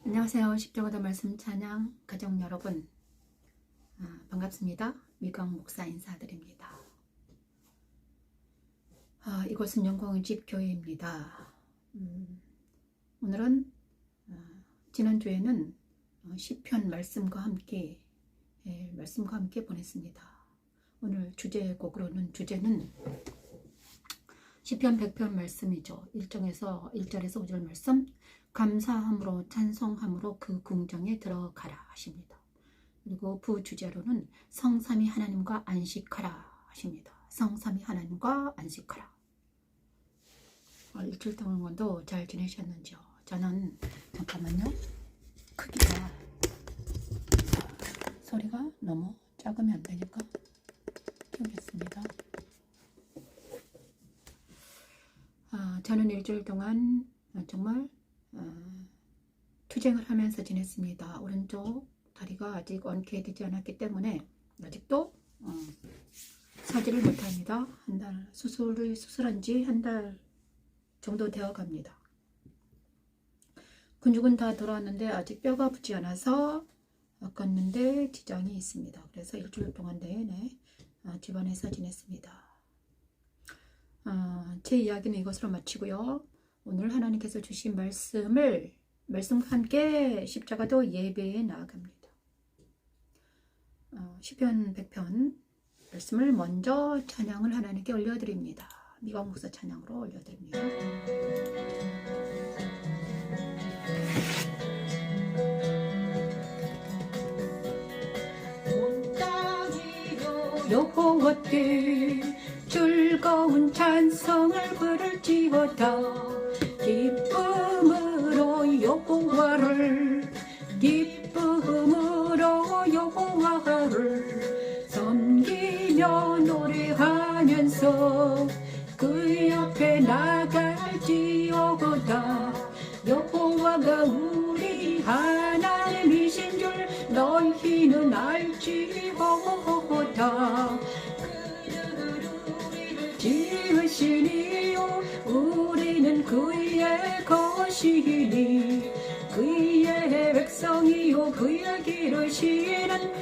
안녕하세요. 십자가도 말씀 찬양 가족 여러분, 반갑습니다. 미광 목사 인사드립니다. 이곳은 영광의 집 교회입니다. 오늘은 지난주에는 시편 말씀과 함께 보냈습니다. 오늘 주제곡으로는 주제는 시편 100편 말씀이죠. 1절에서 5절 말씀, 감사함으로 찬송함으로 그 궁정에 들어가라 하십니다. 그리고 부주제로는 성삼위 하나님과 안식하라 하십니다. 성삼위 하나님과 안식하라. 일주일 동안도 잘 지내셨는지요? 저는 잠깐만요. 크기가 소리가 너무 작으면 안 되니까 키우겠습니다. 저는 일주일 동안 정말 투쟁을 하면서 지냈습니다. 오른쪽 다리가 아직 원쾌되지 않았기 때문에 아직도 서지를 못합니다. 한 달 수술한 지 한 달 정도 되어 갑니다. 근육은 다 돌아왔는데 아직 뼈가 붙지 않아서 걷는데 지장이 있습니다. 그래서 일주일 동안 내내 집안에서 지냈습니다. 제 이야기는 이것으로 마치고요. 오늘 하나님께서 주신 말씀과 함께 십자가도 예배에 나아갑니다. 시편 100편 말씀을 먼저 찬양을 하나님께 올려드립니다. 미광 목사 찬양으로 올려드립니다. 여호와께 즐거운 찬송을 부를지어다. 기쁨으로 여호와를 섬기며 노래하면서 그 옆에 나갈지어다. 여호와가 우리 하나님이신 줄 너희는 알지어다. 지으시니요 우리는 그의 것이니 그의 백성이요 그의 기르시는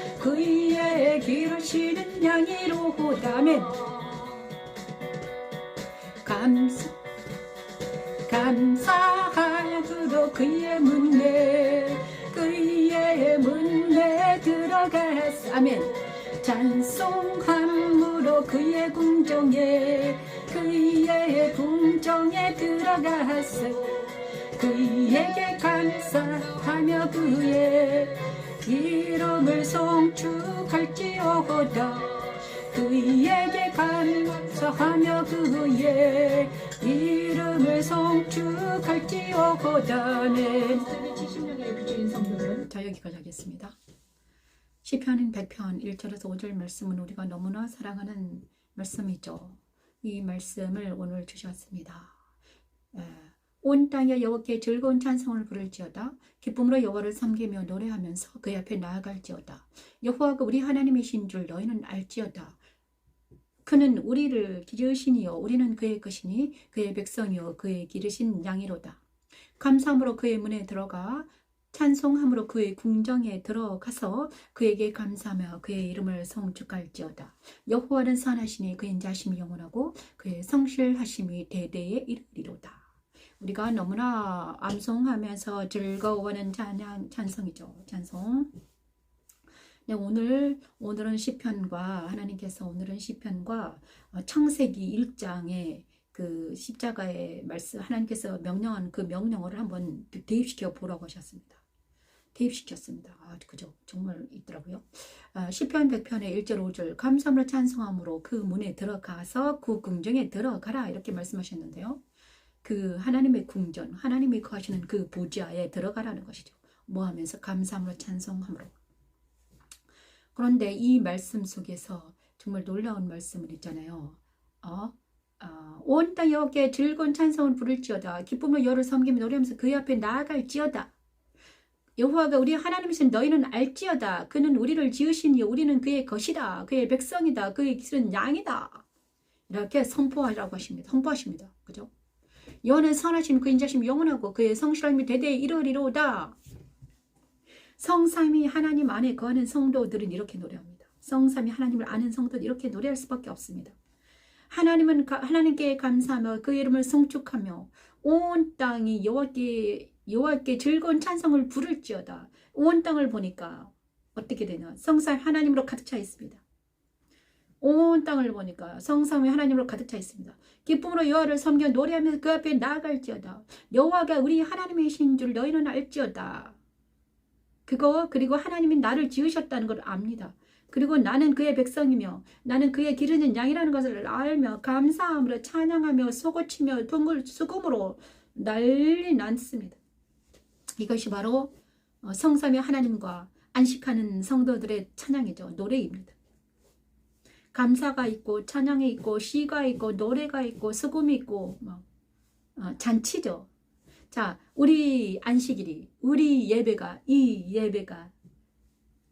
양이로다면 감사하도록 그의 문에 들어가사면 찬송함으로 그의 궁정에 들어가서 그에게 감사하며 그의 이름을 송축할지어다. 그에게 감사하며 그의 이름을 송축할지어다. 70명의 부주인 성도들, 자 여기까지 하겠습니다. 시편 100편 1절에서 5절 말씀은 우리가 너무나 사랑하는 말씀이죠. 이 말씀을 오늘 주셨습니다. 온 땅에 여호와께 즐거운 찬송을 부를지어다. 기쁨으로 여호와를 섬기며 노래하면서 그의 앞에 나아갈지어다. 여호와가 우리 하나님이신 줄 너희는 알지어다. 그는 우리를 기르시니요 우리는 그의 것이니 그의 백성이요 그의 기르신 양이로다. 감사함으로 그의 문에 들어가 찬송함으로 그의 궁정에 들어가서 그에게 감사하며 그의 이름을 송축할지어다. 여호와는 선하시니 그의 인자심이 영원하고 그의 성실하심이 대대에 이르리로다. 우리가 너무나 암송하면서 즐거워하는 찬송이죠. 찬송. 네, 오늘은 시편과 오늘은 시편과 창세기 1장의 그 십자가의 말씀, 하나님께서 명령한 그 명령어를 한번 대입시켜 보라고 하셨습니다. 대입시켰습니다. 그죠? 정말 있더라고요. 시편 100편의 1절 5절 감사함으로 찬송함으로 그 문에 들어가서 그 궁정에 들어가라 이렇게 말씀하셨는데요. 그 하나님의 궁전, 하나님이 거하시는 그 보좌에 들어가라는 것이죠. 뭐 하면서 감사함으로 찬송함으로. 그런데 이 말씀 속에서 정말 놀라운 말씀을 있잖아요. 온 땅 여호와께 즐거운 찬송을 부를지어다. 기쁨으로 여호와를 섬기며 노래하면서 그의 앞에 나아갈지어다. 여호와가 우리 하나님이신 너희는 알지어다. 그는 우리를 지으시니 우리는 그의 것이다. 그의 백성이다. 그의 기른 양이다. 이렇게 선포하라고 하십니다. 선포하십니다. 그죠? 여호와는 선하신 그 인자심 영원하고 그의 성실함이 대대에 이르리로다. 성삼위 하나님 안에 거하는 성도들은 이렇게 노래합니다. 성삼위 하나님을 아는 성도는 이렇게 노래할 수밖에 없습니다. 하나님께 감사하며 그 이름을 송축하며 온 땅이 여호와께 즐거운 찬송을 부를지어다. 온 땅을 보니까 어떻게 되냐? 성삼위 하나님으로 가득 차 있습니다. 온 땅을 보니까 성삼위 하나님으로 가득 차 있습니다. 기쁨으로 여호와를 섬겨 노래하면서 그 앞에 나아갈지어다. 여호와가 우리 하나님이신 줄 너희는 알지어다. 그리고 하나님이 나를 지으셨다는 걸 압니다. 그리고 나는 그의 백성이며 나는 그의 기르는 양이라는 것을 알며 감사함으로 찬양하며 소고치며 수금으로 난리 났습니다. 이것이 바로 성삼위 하나님과 안식하는 성도들의 찬양이죠. 노래입니다. 감사가 있고 찬양이 있고 시가 있고 노래가 있고 수금이 있고 잔치죠. 자, 우리 안식일이 이 예배가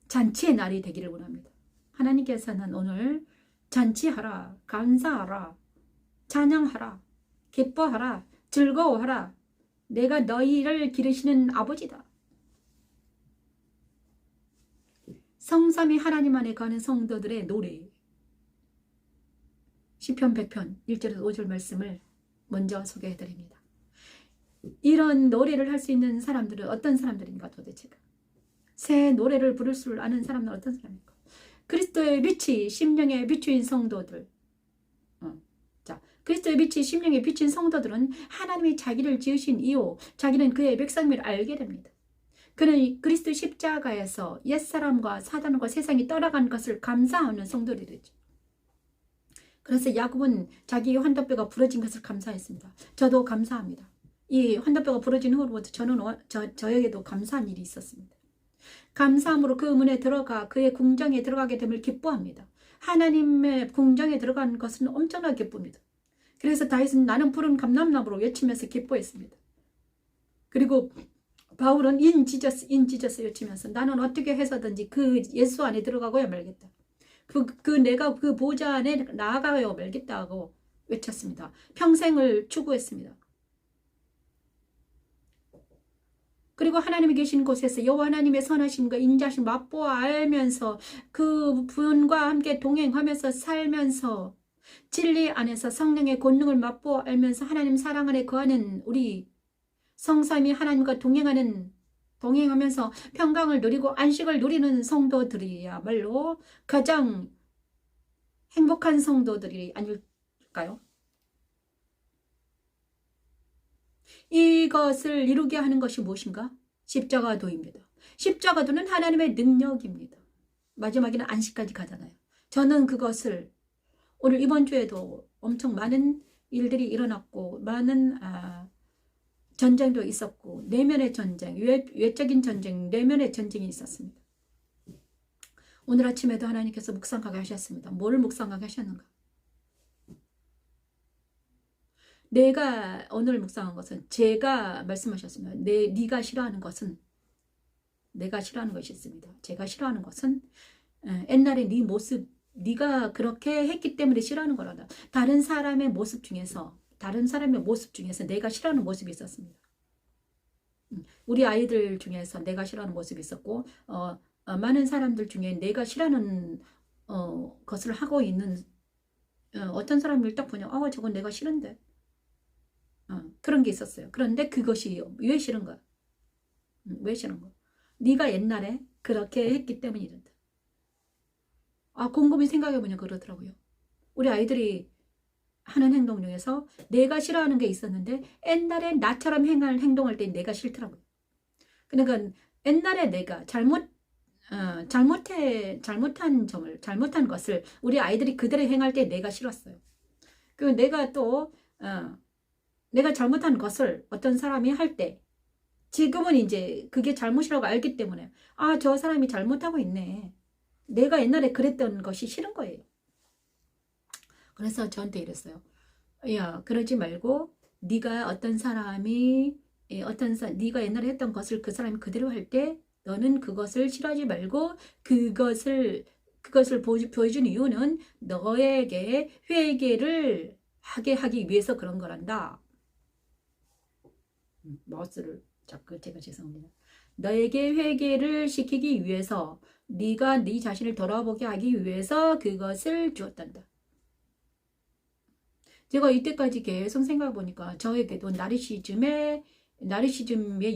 잔치의 날이 되기를 원합니다. 하나님께서는 오늘 잔치하라, 감사하라, 찬양하라, 기뻐하라, 즐거워하라. 내가 너희를 기르시는 아버지다. 성삼위 하나님 안에 가는 성도들의 노래. 시편 100편 1절에서 5절 말씀을 먼저 소개해드립니다. 이런 노래를 할 수 있는 사람들은 어떤 사람들인가 도대체가? 새 노래를 부를 줄 아는 사람은 어떤 사람입니까? 그리스도의 빛이 심령에 비추인 성도들. 자, 그리스도의 빛이 심령에 비친 성도들은 하나님이 자기를 지으신 이후 자기는 그의 백성임을 알게 됩니다. 그는 그리스도 십자가에서 옛사람과 사단과 세상이 떠나간 것을 감사하는 성도들이죠. 그래서 야곱은 자기의 환도뼈가 부러진 것을 감사했습니다. 저도 감사합니다. 이 환도뼈가 부러진 후로부터 저에게도 감사한 일이 있었습니다. 감사함으로 그 문에 들어가 그의 궁정에 들어가게 됨을 기뻐합니다. 하나님의 궁정에 들어가는 것은 엄청나게 기쁩니다. 그래서 다윗은 나는 푸른 감람나무로 외치면서 기뻐했습니다. 그리고 바울은 인 지저스 외치면서 나는 어떻게 해서든지 그 예수 안에 들어가고야 말겠다. 내가 그 보좌 안에 나아가야 말겠다고 외쳤습니다. 평생을 추구했습니다. 그리고 하나님이 계신 곳에서 여호와 하나님의 선하심과 인자심 맛보아 알면서 그 분과 함께 동행하면서 살면서 진리 안에서 성령의 권능을 맛보아 알면서 하나님 사랑 안에 거하는 우리 성삼위 하나님과 동행하면서 평강을 누리고 안식을 누리는 성도들이야말로 가장 행복한 성도들이 아닐까요? 이것을 이루게 하는 것이 무엇인가? 십자가도입니다. 십자가도는 하나님의 능력입니다. 마지막에는 안식까지 가잖아요. 저는 그것을 오늘 이번 주에도 엄청 많은 일들이 일어났고 많은 전쟁도 있었고 내면의 전쟁, 외적인 전쟁, 내면의 전쟁이 있었습니다. 오늘 아침에도 하나님께서 묵상하게 하셨습니다. 뭐를 묵상하게 하셨는가? 내가 오늘 묵상한 것은 제가 말씀하셨습니다. 네가 싫어하는 것은 내가 싫어하는 것이 있습니다. 제가 싫어하는 것은 옛날에 네 모습, 네가 그렇게 했기 때문에 싫어하는 거란다. 다른 사람의 모습 중에서 내가 싫어하는 모습이 있었습니다. 우리 아이들 중에서 내가 싫어하는 모습이 있었고 많은 사람들 중에 내가 싫어하는 것을 하고 있는 어떤 사람을 딱 보냐, 저건 내가 싫은데 그런 게 있었어요. 그런데 그것이 왜 싫은 거야? 왜 싫은 거야? 네가 옛날에 그렇게 했기 때문이란다. 곰곰이 생각해보면 그러더라고요. 우리 아이들이 하는 행동 중에서 내가 싫어하는 게 있었는데 옛날에 나처럼 행동할 때 내가 싫더라고요. 그러니까 옛날에 내가 잘못한 것을 우리 아이들이 그대로 행할 때 내가 싫었어요. 내가 또 내가 잘못한 것을 어떤 사람이 할 때 지금은 이제 그게 잘못이라고 알기 때문에 저 사람이 잘못하고 있네. 내가 옛날에 그랬던 것이 싫은 거예요. 그래서 저한테 이랬어요. 야, 그러지 말고 네가 네가 옛날에 했던 것을 그 사람이 그대로 할 때 너는 그것을 싫어하지 말고 그것을 보여준 이유는 너에게 회개를 하게 하기 위해서 그런 거란다. 마우스를 자꾸 제가 죄송합니다. 너에게 회개를 시키기 위해서 네가 네 자신을 돌아보게 하기 위해서 그것을 주었단다. 제가 이때까지 계속 생각해 보니까 저에게도 나르시즘의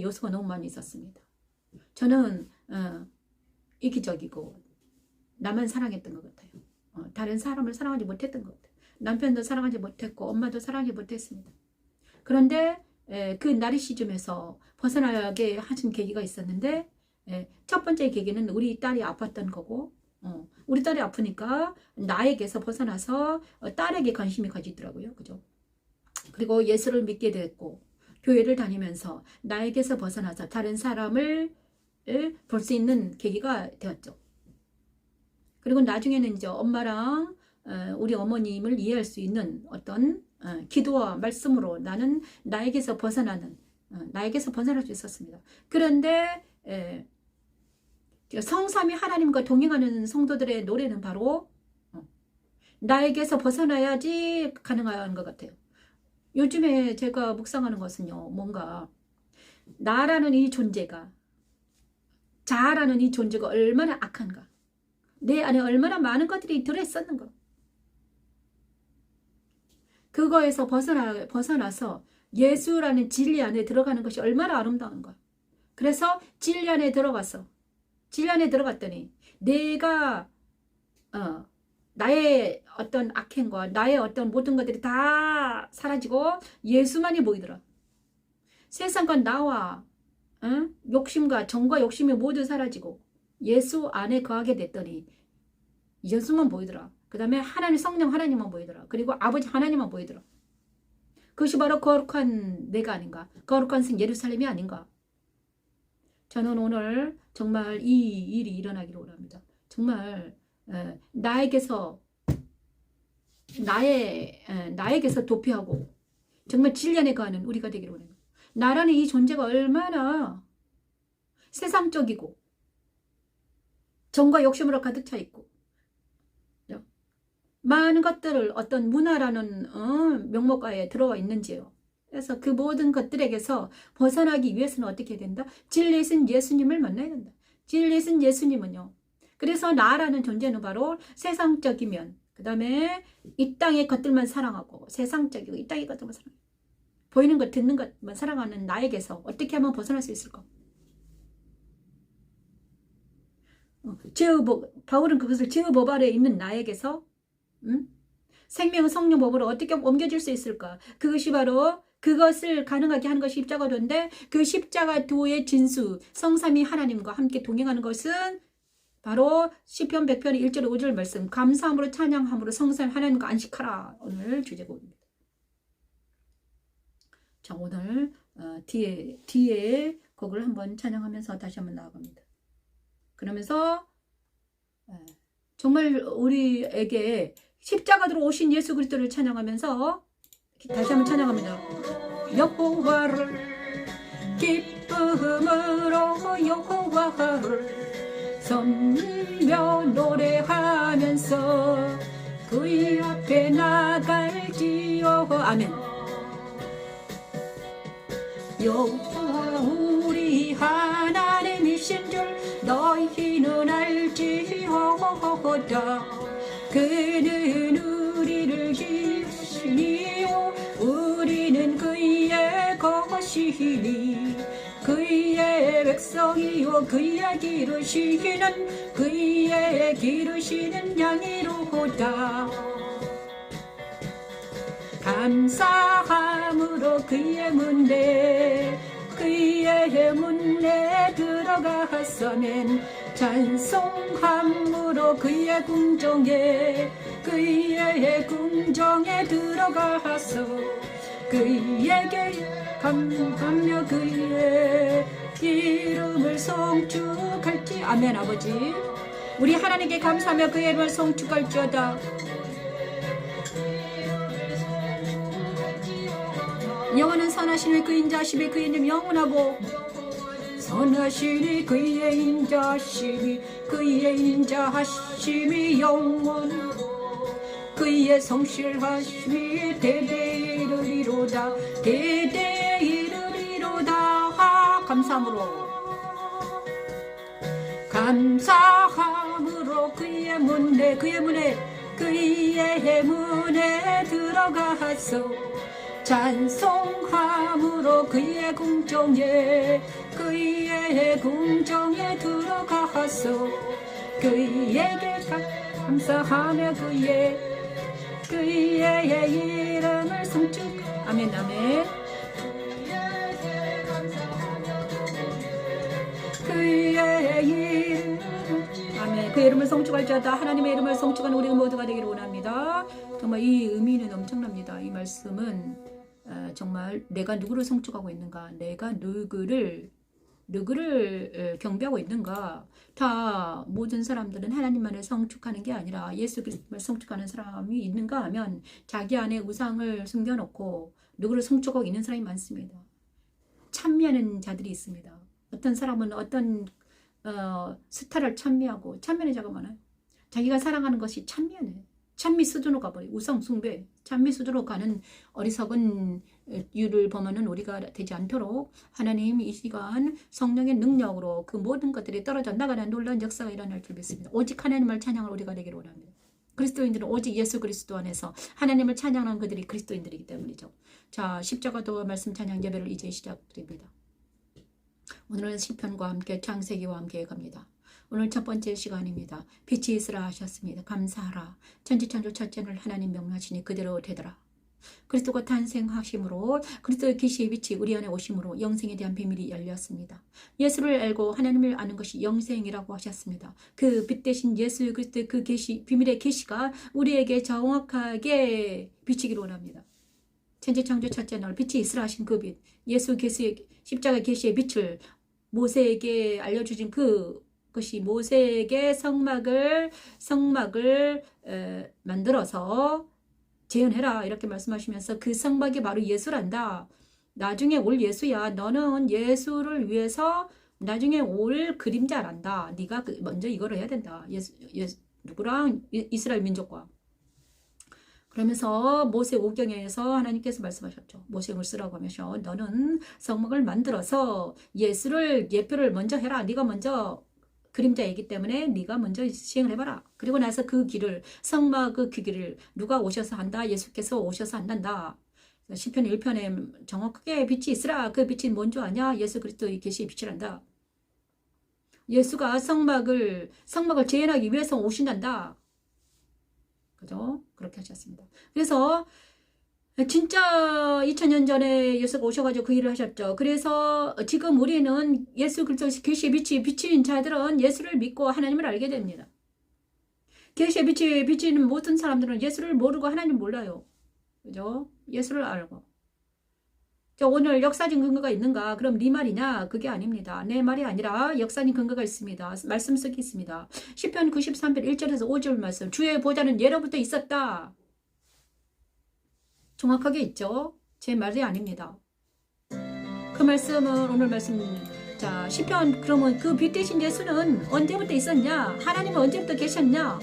요소가 너무 많이 있었습니다. 저는 이기적이고 나만 사랑했던 것 같아요. 다른 사람을 사랑하지 못했던 것 같아요. 남편도 사랑하지 못했고 엄마도 사랑하지 못했습니다. 그런데 그 나르시즘에서 벗어나게 하신 계기가 있었는데, 첫 번째 계기는 우리 딸이 아팠던 거고, 우리 딸이 아프니까 나에게서 벗어나서 딸에게 관심이 가지더라고요. 그죠? 그리고 예수를 믿게 됐고, 교회를 다니면서 나에게서 벗어나서 다른 사람을 볼 수 있는 계기가 되었죠. 그리고 나중에는 이제 엄마랑 우리 어머님을 이해할 수 있는 어떤 기도와 말씀으로 나는 나에게서 벗어날 수 있었습니다. 그런데 성삼위 하나님과 동행하는 성도들의 노래는 바로 나에게서 벗어나야지 가능한 것 같아요. 요즘에 제가 묵상하는 것은요, 뭔가 나라는 이 존재가, 자아라는 이 존재가 얼마나 악한가, 내 안에 얼마나 많은 것들이 들어있었는가, 그거에서 벗어나서 예수라는 진리 안에 들어가는 것이 얼마나 아름다운가. 그래서 진리 안에 들어갔더니 내가 나의 어떤 악행과 나의 어떤 모든 것들이 다 사라지고 예수만이 보이더라. 세상과 나와 욕심과 정과 욕심이 모두 사라지고 예수 안에 거하게 됐더니 예수만 보이더라. 그 다음에 하나님, 성령 하나님만 보이더라. 그리고 아버지 하나님만 보이더라. 그것이 바로 거룩한 내가 아닌가, 거룩한 성 예루살렘이 아닌가. 저는 오늘 정말 이 일이 일어나기를 원합니다. 정말 나에게서 도피하고 정말 진리 안에 거하는 우리가 되기를 원합니다. 나라는 이 존재가 얼마나 세상적이고 정과 욕심으로 가득 차 있고 많은 것들을 어떤 문화라는 명목하에 들어와 있는지요. 그래서 그 모든 것들에게서 벗어나기 위해서는 어떻게 해야 된다? 진리이신 예수님을 만나야 된다. 진리이신 예수님은요, 그래서 나라는 존재는 바로 세상적이면, 그 다음에 이 땅의 것들만 사랑하고, 세상적이고 이 땅의 것들만 사랑하고, 보이는 것, 듣는 것만 사랑하는 나에게서 어떻게 하면 벗어날 수 있을까? 바울은 그것을 죄의 법 아래에 있는 나에게서 생명의 성령 법으로 어떻게 옮겨질 수 있을까? 그것이 바로 그것을 가능하게 하는 것이 십자가도인데, 그 십자가 도의 진수, 성삼위 하나님과 함께 동행하는 것은 바로 시편 100편 1절 5절 말씀, 감사함으로 찬양함으로 성삼위 하나님과 안식하라. 오늘 주제곡입니다. 자, 오늘 뒤에 곡을 한번 찬양하면서 다시 한번 나아갑니다. 그러면서 정말 우리에게 십자가로 오신 예수 그리스도를 찬양하면서 다시 한번 찬양합니다. 여호와를 기쁨으로 여호와를 섬기며 노래하면서 그의 앞에 나갈지요. 아멘. 여호와 우리 하나님이신 줄 너희는 알지어다. 그는 우리를 기르시니요 우리는 그의 것이니 그의 백성이요 그의 기르시는 양이로다. 감사함으로 그의 문에 들어가서는 찬송함으로 그의 궁정에 들어가서 그에게 감사하며 그의 이름을 송축할지. 아멘. 아버지, 우리 하나님께 감사하며 그의 이름을 송축할지어다. 영원한 선하시니 그 인자심이 그의 이름 영원하고, 선하시니 그의 인자하심이 영원하고, 그의 성실하심이 대대 이르리로다. 감사함으로 감사함으로 그의 문에 들어가서 찬송함으로 그의 궁정에 들어가서 그에게 감사하며 그의 이름을 성축 아멘 아멘 그의 이름 아멘 그 이름을 성축할지어다 하나님의 이름을 성축하는 우리 모두가 되기를 원합니다. 정말 이 의미는 엄청납니다. 이 말씀은 정말 내가 누구를 성축하고 있는가 내가 누구를 경배하고 있는가 다 모든 사람들은 하나님만을 성축하는 게 아니라 예수 그리스도를 성축하는 사람이 있는가 하면 자기 안에 우상을 숨겨놓고 누구를 성축하고 있는 사람이 많습니다. 찬미하는 자들이 있습니다. 어떤 사람은 어떤 스타를 찬미하고 찬미하는 자가 많아요. 자기가 사랑하는 것이 찬미하네. 찬미 수준으로 가버려요. 우상 숭배 찬미 수준으로 가는 어리석은 이유를 범하는 우리가 되지 않도록 하나님 이 시간 성령의 능력으로 그 모든 것들이 떨어져 나가는 놀라운 역사가 일어날 줄 믿습니다. 오직 하나님을 찬양할 우리가 되기를 원합니다. 그리스도인들은 오직 예수 그리스도 안에서 하나님을 찬양하는 그들이 그리스도인들이기 때문이죠. 자, 십자가도 말씀 찬양 예배를 이제 시작드립니다. 오늘은 시편과 함께 창세기와 함께 갑니다. 오늘 첫 번째 시간입니다. 빛이 있으라 하셨습니다. 감사하라. 천지창조 첫째를 하나님 명하시니 그대로 되더라. 그리스도가 탄생하심으로 그리스도의 계시의 빛이 우리 안에 오심으로 영생에 대한 비밀이 열렸습니다. 예수를 알고 하나님을 아는 것이 영생이라고 하셨습니다. 그 빛 대신 예수 그리스도의 그 계시 비밀의 계시가 우리에게 정확하게 비치기를 원합니다. 천지창조 첫째 날 빛이 있으라 하신 그 빛 예수 계시의 십자가 계시의 빛을 모세에게 알려주신 그것이 모세에게 성막을 만들어서 재현해라 이렇게 말씀하시면서 그 성막이 바로 예수란다. 나중에 올 예수야. 너는 예수를 위해서 나중에 올 그림자란다. 네가 먼저 이걸 해야 된다. 누구랑? 이스라엘 민족과. 그러면서 모세 오경에서 하나님께서 말씀하셨죠. 모세를 쓰라고 하면서 너는 성막을 만들어서 예표를 먼저 해라. 네가 먼저 그림자이기 때문에 네가 먼저 시행을 해봐라. 그리고 나서 그 길을 성막 그 길을 누가 오셔서 한다. 예수께서 오셔서 한단다. 시편 1편에 정확하게 빛이 있으라. 그 빛이 뭔 줄 아냐? 예수 그리스도의 계시의 빛이란다. 예수가 성막을 재현하기 위해서 오신단다. 그죠? 그렇게 하셨습니다. 그래서 진짜 2000년 전에 예수가 오셔가지고 그 일을 하셨죠. 그래서 지금 우리는 예수 그리스도의 계시의 빛이 비친 자들은 예수를 믿고 하나님을 알게 됩니다. 계시의 빛이 비치는 모든 사람들은 예수를 모르고 하나님 몰라요. 그죠? 예수를 알고. 오늘 역사적 근거가 있는가? 그럼 네 말이냐? 그게 아닙니다. 내 말이 아니라 역사적 근거가 있습니다. 말씀 속에 있습니다. 시편 93편 1절에서 5절 말씀. 주의 보좌는 예로부터 있었다. 정확하게 있죠? 제 말이 아닙니다. 그 말씀은 오늘 말씀. 자, 시편 그러면 그 빛 대신 예수는 언제부터 있었냐? 하나님은 언제부터 계셨냐?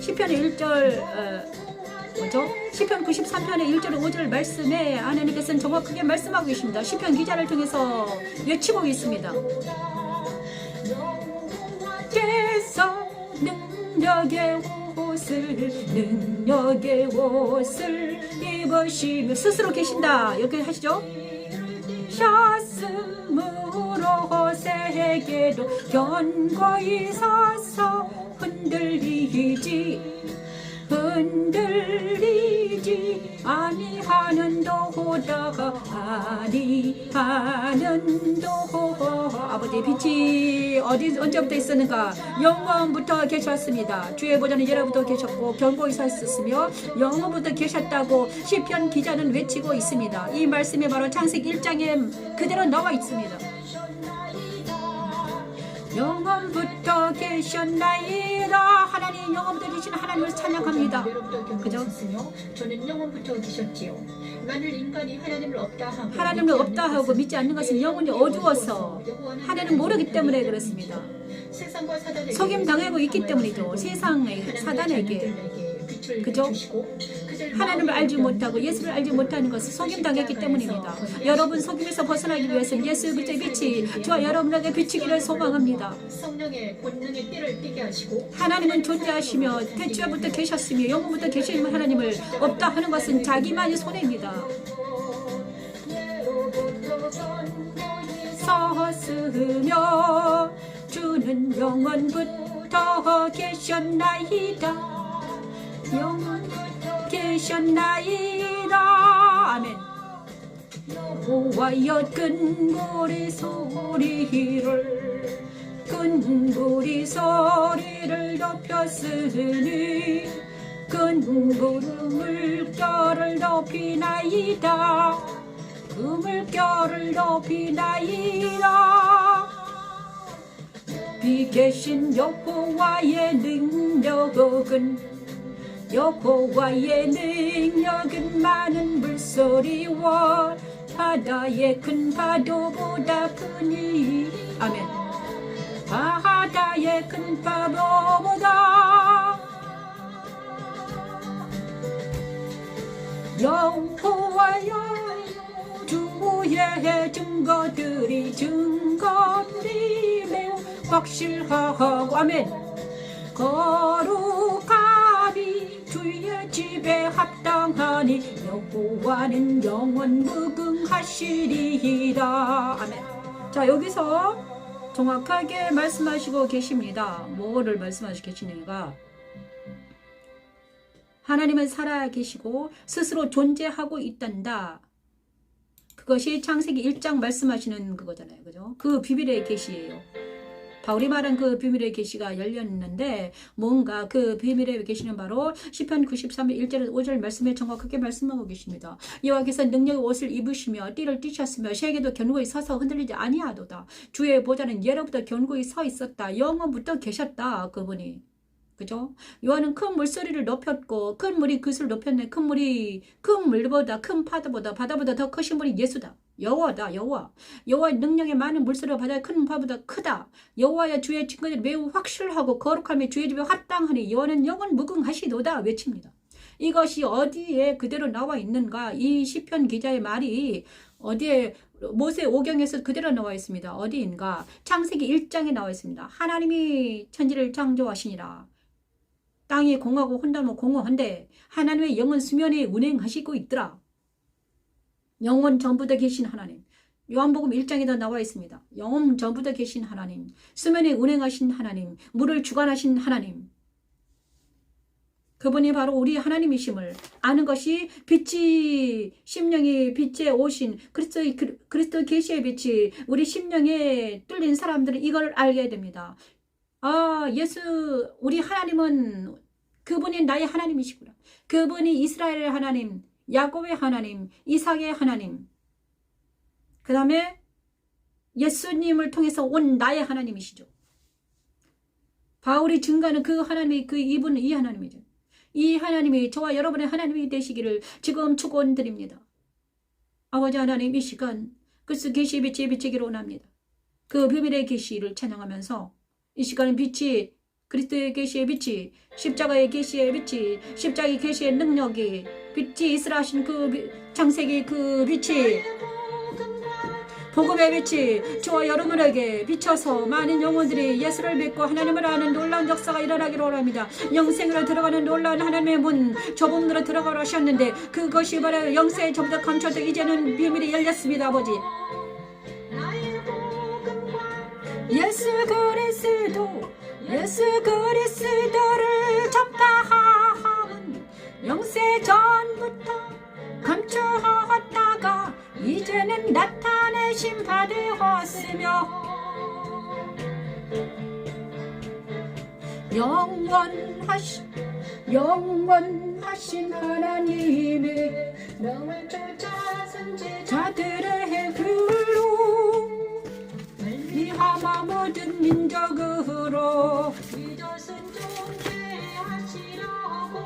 시편의 1절 뭐죠? 시편 93편의 1절 5절 말씀에 하나님께서는 정확하게 말씀하고 계십니다. 시편 기자를 통해서 외치고 있습니다. 께서 능력의 옷을 입으시며 스스로 계신다. 이렇게 하시죠. 셨으므로 세계도 견고히 서서 흔들리지 아니하는도다 아버지의 빛이 언제부터 있었는가? 영원부터 계셨습니다. 주의 보좌는 예로부터 계셨고 견고히 서 있었으며 영원부터 계셨다고 시편 기자는 외치고 있습니다. 이 말씀이 바로 창세기 1장에 그대로 나와 있습니다. 영원부터 계셨나이다. 하나님 영원부터 계신 하나님을 찬양합니다. 그죠? 저는 영원부터 계셨지요. 만일 인간이 하나님을 없다 하고 믿지 않는 것은 영혼이 어두워서 하나님을 모르기 때문에 그렇습니다. 속임 당하고 있기 때문이죠. 세상의 사단에게 빛을 그죠? 주시고 하나님을 알지 못하고 예수를 알지 못하는 것은 속임당했기 때문입니다. 여러분 속임에서 벗어나기 위해서는 예수 그리스도의 빛이 저와 여러분에게 비치기를 소망합니다. 성령의 권능의 띠를 띠게 하시고 하나님은 존재하시며 태초부터 계셨으며 영원부터 계시는 하나님을 없다 하는 것은 자기만의 손해입니다. 서스며 주는 영원부터 계셨나이다. 영원부터 계셨나이다. 아멘. 여호와여 끈부리 소리를 높였으니 끈부리 물결을 높이나이다. 그 물결을 높이나이다. 비 계신 여호와의 능력은 많은 물소리와 바다의 큰 파도보다 크니. 아멘. 바다의 큰 파도보다 여호와여 주의 증거들이 매우 확실하고 아멘. 거룩함이 주의 집에 합당하니 여호와는 영원 무궁하시리이다. 아멘. 자, 여기서 정확하게 말씀하시고 계십니다. 뭐를 말씀하시고 계시는가? 하나님은 살아 계시고 스스로 존재하고 있단다. 그것이 창세기 1장 말씀하시는 그거잖아요. 그죠? 그 비밀의 계시예요. 바울이 말한 그 비밀의 계시가 열렸는데 뭔가 그 비밀의 계시는 바로 시편 93편 1절 5절 말씀에 정확하게 말씀하고 계십니다. 여호와께서 능력의 옷을 입으시며 띠를 띠셨으며 세계도 견고히 서서 흔들리지 아니하도다. 주의 보좌는 예로부터 견고히 서 있었다. 영원부터 계셨다. 그분이. 그죠? 요한은 큰 물소리를 높였고 큰 물이 그슬 높였네. 큰 물보다 큰 파도보다 바다보다 더 크신 분이 예수다. 여호와다. 여호와의 능력의 많은 물소리가 바다의 큰 파보다 크다. 여호와의 주의 증거들이 매우 확실하고 거룩함이 주의 집에 합당하니 여호와는 영원 무궁하시도다 외칩니다. 이것이 어디에 그대로 나와 있는가? 이 시편 기자의 말이 어디에 모세 오경에서 그대로 나와 있습니다. 어디인가? 창세기 1장에 나와 있습니다. 하나님이 천지를 창조하시니라. 땅이 공하고 혼돈은 공허한데 하나님의 영은 수면에 운행하시고 있더라. 영원 전부터 계신 하나님. 요한복음 1장에도 나와 있습니다. 영원 전부터 계신 하나님. 수면에 운행하신 하나님. 물을 주관하신 하나님. 그분이 바로 우리 하나님이심을 아는 것이 빛이 심령이 빛에 오신 그리스도 계시의 빛이 우리 심령에 뚫린 사람들은 이걸 알게 됩니다. 예수 우리 하나님은 그분이 나의 하나님이시구나. 그분이 이스라엘의 하나님, 야곱의 하나님, 이삭의 하나님. 그 다음에 예수님을 통해서 온 나의 하나님이시죠. 바울이 증거하는 그 하나님이 이분은 이 하나님이죠. 이 하나님이 저와 여러분의 하나님이 되시기를 지금 축원드립니다. 아버지 하나님 이 시간 그리스도 계시의 빛이 비치기를 원합니다. 그 비밀의 계시를 찬양하면서 이 시간은 빛이 그리스도의 계시의 빛이 십자가의 계시의 빛이 십자가의 계시의 능력이 빛이 이스라하신 그 창세기 그 빛이 복음의 빛이 저와 여러분에게 비춰서 많은 영혼들이 예수를 믿고 하나님을 아는 놀라운 역사가 일어나기를 원합니다. 영생으로 들어가는 놀라운 하나님의 문 좁은 문으로 들어가라 하셨는데 그것이 바로 영생의 전부터 감춰져 이제는 비밀이 열렸습니다. 아버지 예수 그리스도를 전파함은 영세 전부터 감추었다가 이제는 나타내심 받으었으며 영원하신 하나님의 명을 쫓아 선지자들의 글로 이하마 모든 민족으로 이것은 존재하시라고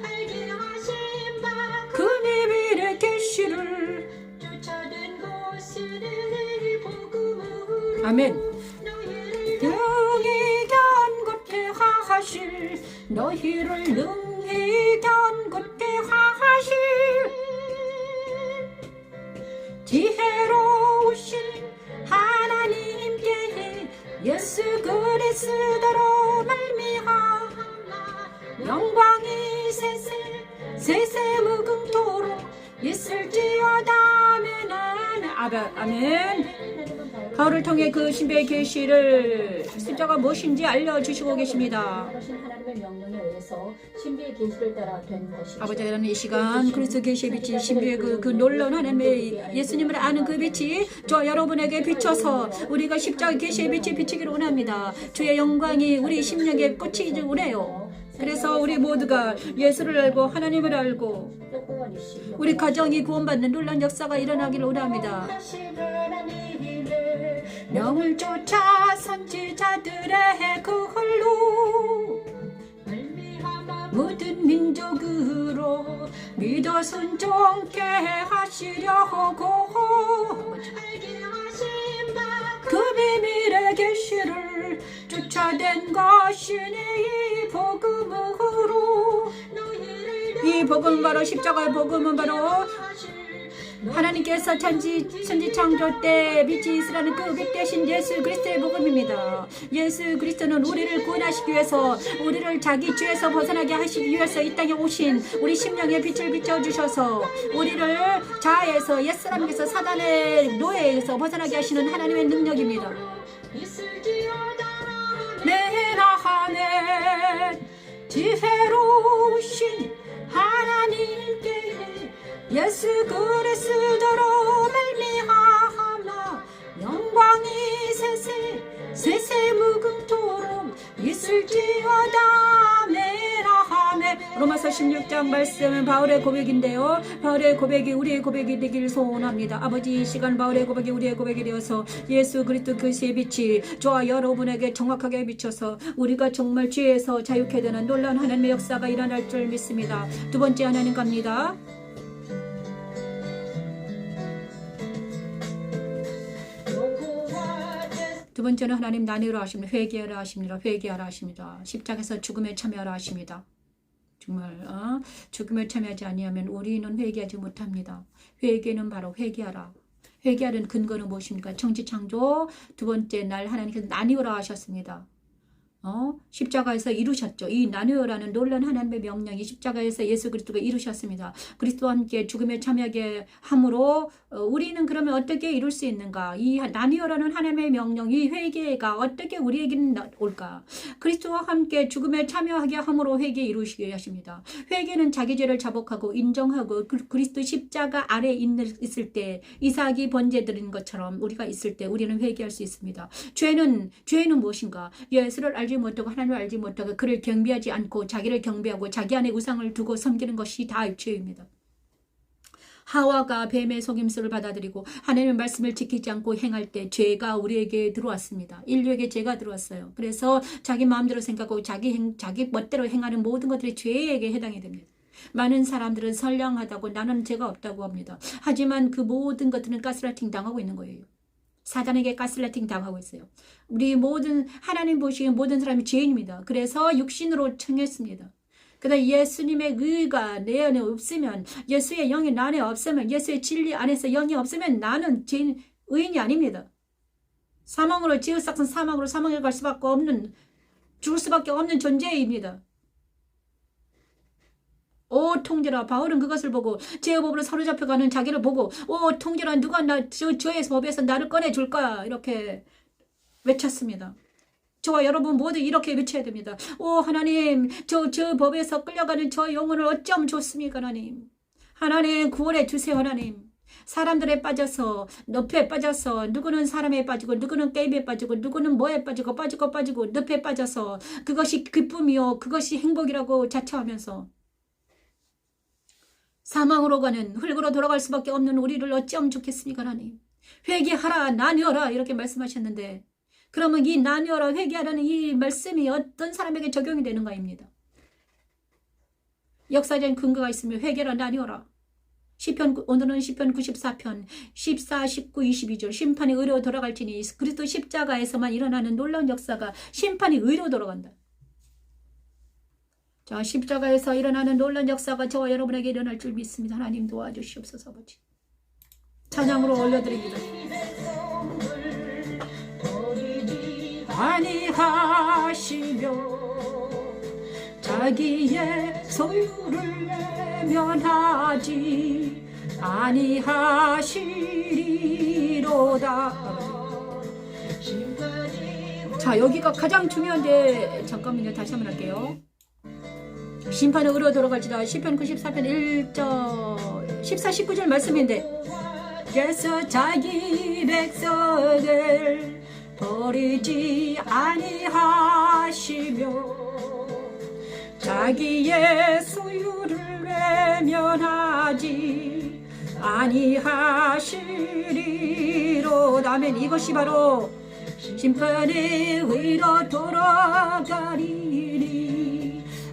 알게 하신 바 그 비밀의 계시를 쫓아낸 곳은 복음으로 아멘. 능히 견고케 하실 너희를 의견 굳게 하실 지혜로우신 하나님께 예수 그리스도로 말미암아 영광이 세세 무궁토록 있을지어다. 아멘. 바울을 통해 그 신비의 계시를 십자가 무엇인지 알려주시고 계십니다. 하나님의 명령에 의해서 신비의 계시를 따라 된 것이죠. 아버지, 하나님 이 시간 그리스도 계시의 빛이 신비의 그 놀라운 하나님의 예수님을 아는 그 빛이 저 여러분에게 비춰서 우리가 십자가 계시의 빛이 비치기를 원합니다. 주의 영광이 우리 심령에 꽂히기를 원해요. 그래서 우리 모두가 예수를 알고 하나님을 알고 우리 가정이 구원받는 놀라운 역사가 일어나기를 원합니다. 명을 쫓아 선지자들의 그 홀로 모든 민족으로 믿어 순종케 하시려고 그 비밀의 계시를 쫓아낸 것이니 이 복음으로 이 복음 바로 십자가의 복음은 바로 하나님께서 천지 창조 때 빛이 있으라는 그 빛 대신 예수 그리스도의 복음입니다. 예수 그리스도는 우리를 구원하시기 위해서 우리를 자기 죄에서 벗어나게 하시기 위해서 이 땅에 오신 우리 심령의 빛을 비춰주셔서 우리를 자아에서 옛사람에게서 사단의 노예에서 벗어나게 하시는 하나님의 능력입니다. 내 안에 지혜로우신 하나님께 예수 그리스도로 말미암아 영광이 세세 무궁토록 있을지어다. 아멘. 로마서 16장 말씀은 바울의 고백인데요. 바울의 고백이 우리의 고백이 되길 소원합니다. 아버지, 이 시간 바울의 고백이 우리의 고백이 되어서 예수 그리스도 그리스도의 빛이 저와 여러분에게 정확하게 비춰서 우리가 정말 죄에서 자유케 되는 놀라운 하나님의 역사가 일어날 줄 믿습니다. 두 번째 하나님 갑니다. 두 번째는 하나님 나뉘라 하십니다. 회개하라 하십니다. 회개하라 하십니다. 십자가에서 죽음에 참여하라 하십니다. 정말 죽음에 참여하지 아니하면 우리는 회개하지 못합니다. 회개는 바로 회개하라. 회개하는 근거는 무엇입니까? 천지창조 두 번째 날 하나님께서 나뉘어라 하셨습니다. 십자가에서 이루셨죠. 이 나누어라는 놀라운 하나님의 명령이 십자가에서 예수 그리스도가 이루셨습니다. 그리스도와 함께 죽음에 참여하게 함으로 우리는 그러면 어떻게 이룰 수 있는가? 이 나누어라는 하나님의 명령, 이 회개가 어떻게 우리에게는 올까? 그리스도와 함께 죽음에 참여하게 함으로 회개 이루시게 하십니다. 회개는 자기 죄를 자복하고 인정하고 그리스도 십자가 아래 있을 때 이삭이 번제 드린 것처럼 우리가 있을 때 우리는 회개할 수 있습니다. 죄는 무엇인가? 예수를 알지 못하고 하나님을 알지 못하고 그를 경배하지 않고 자기를 경배하고 자기 안에 우상을 두고 섬기는 것이 다 죄입니다. 하와가 뱀의 속임수를 받아들이고 하나님의 말씀을 지키지 않고 행할 때 죄가 우리에게 들어왔습니다. 인류에게 죄가 들어왔어요. 그래서 자기 마음대로 생각하고 자기 멋대로 행하는 모든 것들이 죄에게 해당이 됩니다. 많은 사람들은 선량하다고 나는 죄가 없다고 합니다. 하지만 그 모든 것들은 가스라이팅 당하고 있는 거예요. 사단에게 가스라이팅 당하고 있어요. 우리 모든 하나님 보시기에 모든 사람이 죄인입니다. 그래서 육신으로 청했습니다. 그다음 예수님의 의가 내 안에 없으면, 예수의 영이 나 안에 없으면, 예수의 진리 안에서 영이 없으면 나는 의인이 아닙니다. 사망으로 지으싹은 사망으로 사망에 갈 수밖에 없는, 죽을 수밖에 없는 존재입니다. 오 통제라. 바울은 그것을 보고 죄의 법으로 사로잡혀가는 자기를 보고 오 통제라, 누가 저의 법에서 나를 꺼내줄 거야, 이렇게 외쳤습니다. 저와 여러분 모두 이렇게 외쳐야 됩니다. 오 하나님, 저 법에서 끌려가는 저 영혼을 어쩜 좋습니까? 하나님 구원해 주세요. 하나님, 사람들에 빠져서, 늪에 빠져서, 누구는 사람에 빠지고 누구는 게임에 빠지고 누구는 뭐에 빠지고 늪에 빠져서 그것이 기쁨이요 그것이 행복이라고 자처하면서 사망으로 가는, 흙으로 돌아갈 수밖에 없는 우리를 어찌하면 좋겠습니까? 하나님, 회개하라, 나뉘어라, 이렇게 말씀하셨는데, 그러면 이 나뉘어라, 회개하라는 이 말씀이 어떤 사람에게 적용이 되는 거입니다. 역사적인 근거가 있으면 회개라, 나뉘어라. 오늘은 시편 94편 14, 19, 22절 심판이 의로 돌아갈지니, 그리스도 십자가에서만 일어나는 놀라운 역사가 심판이 의로 돌아간다. 자, 십자가에서 일어나는 놀라운 역사가 저와 여러분에게 일어날 줄 믿습니다. 하나님 도와주시옵소서. 아버지. 찬양으로 올려드립니다. 아니하시며 자기의 소유를 외면하지 아니하시리로다. 자, 여기가 가장 중요한데 잠깐만요. 다시 한번 할게요. 심판은 의로 돌아갈지라. 시편 94편 1절 14, 19절 말씀인데 그래서 자기 백성을 버리지 아니하시며 자기의 소유를 외면하지 아니하시리로다. 아멘. 이것이 바로 심판의 의로 돌아가리니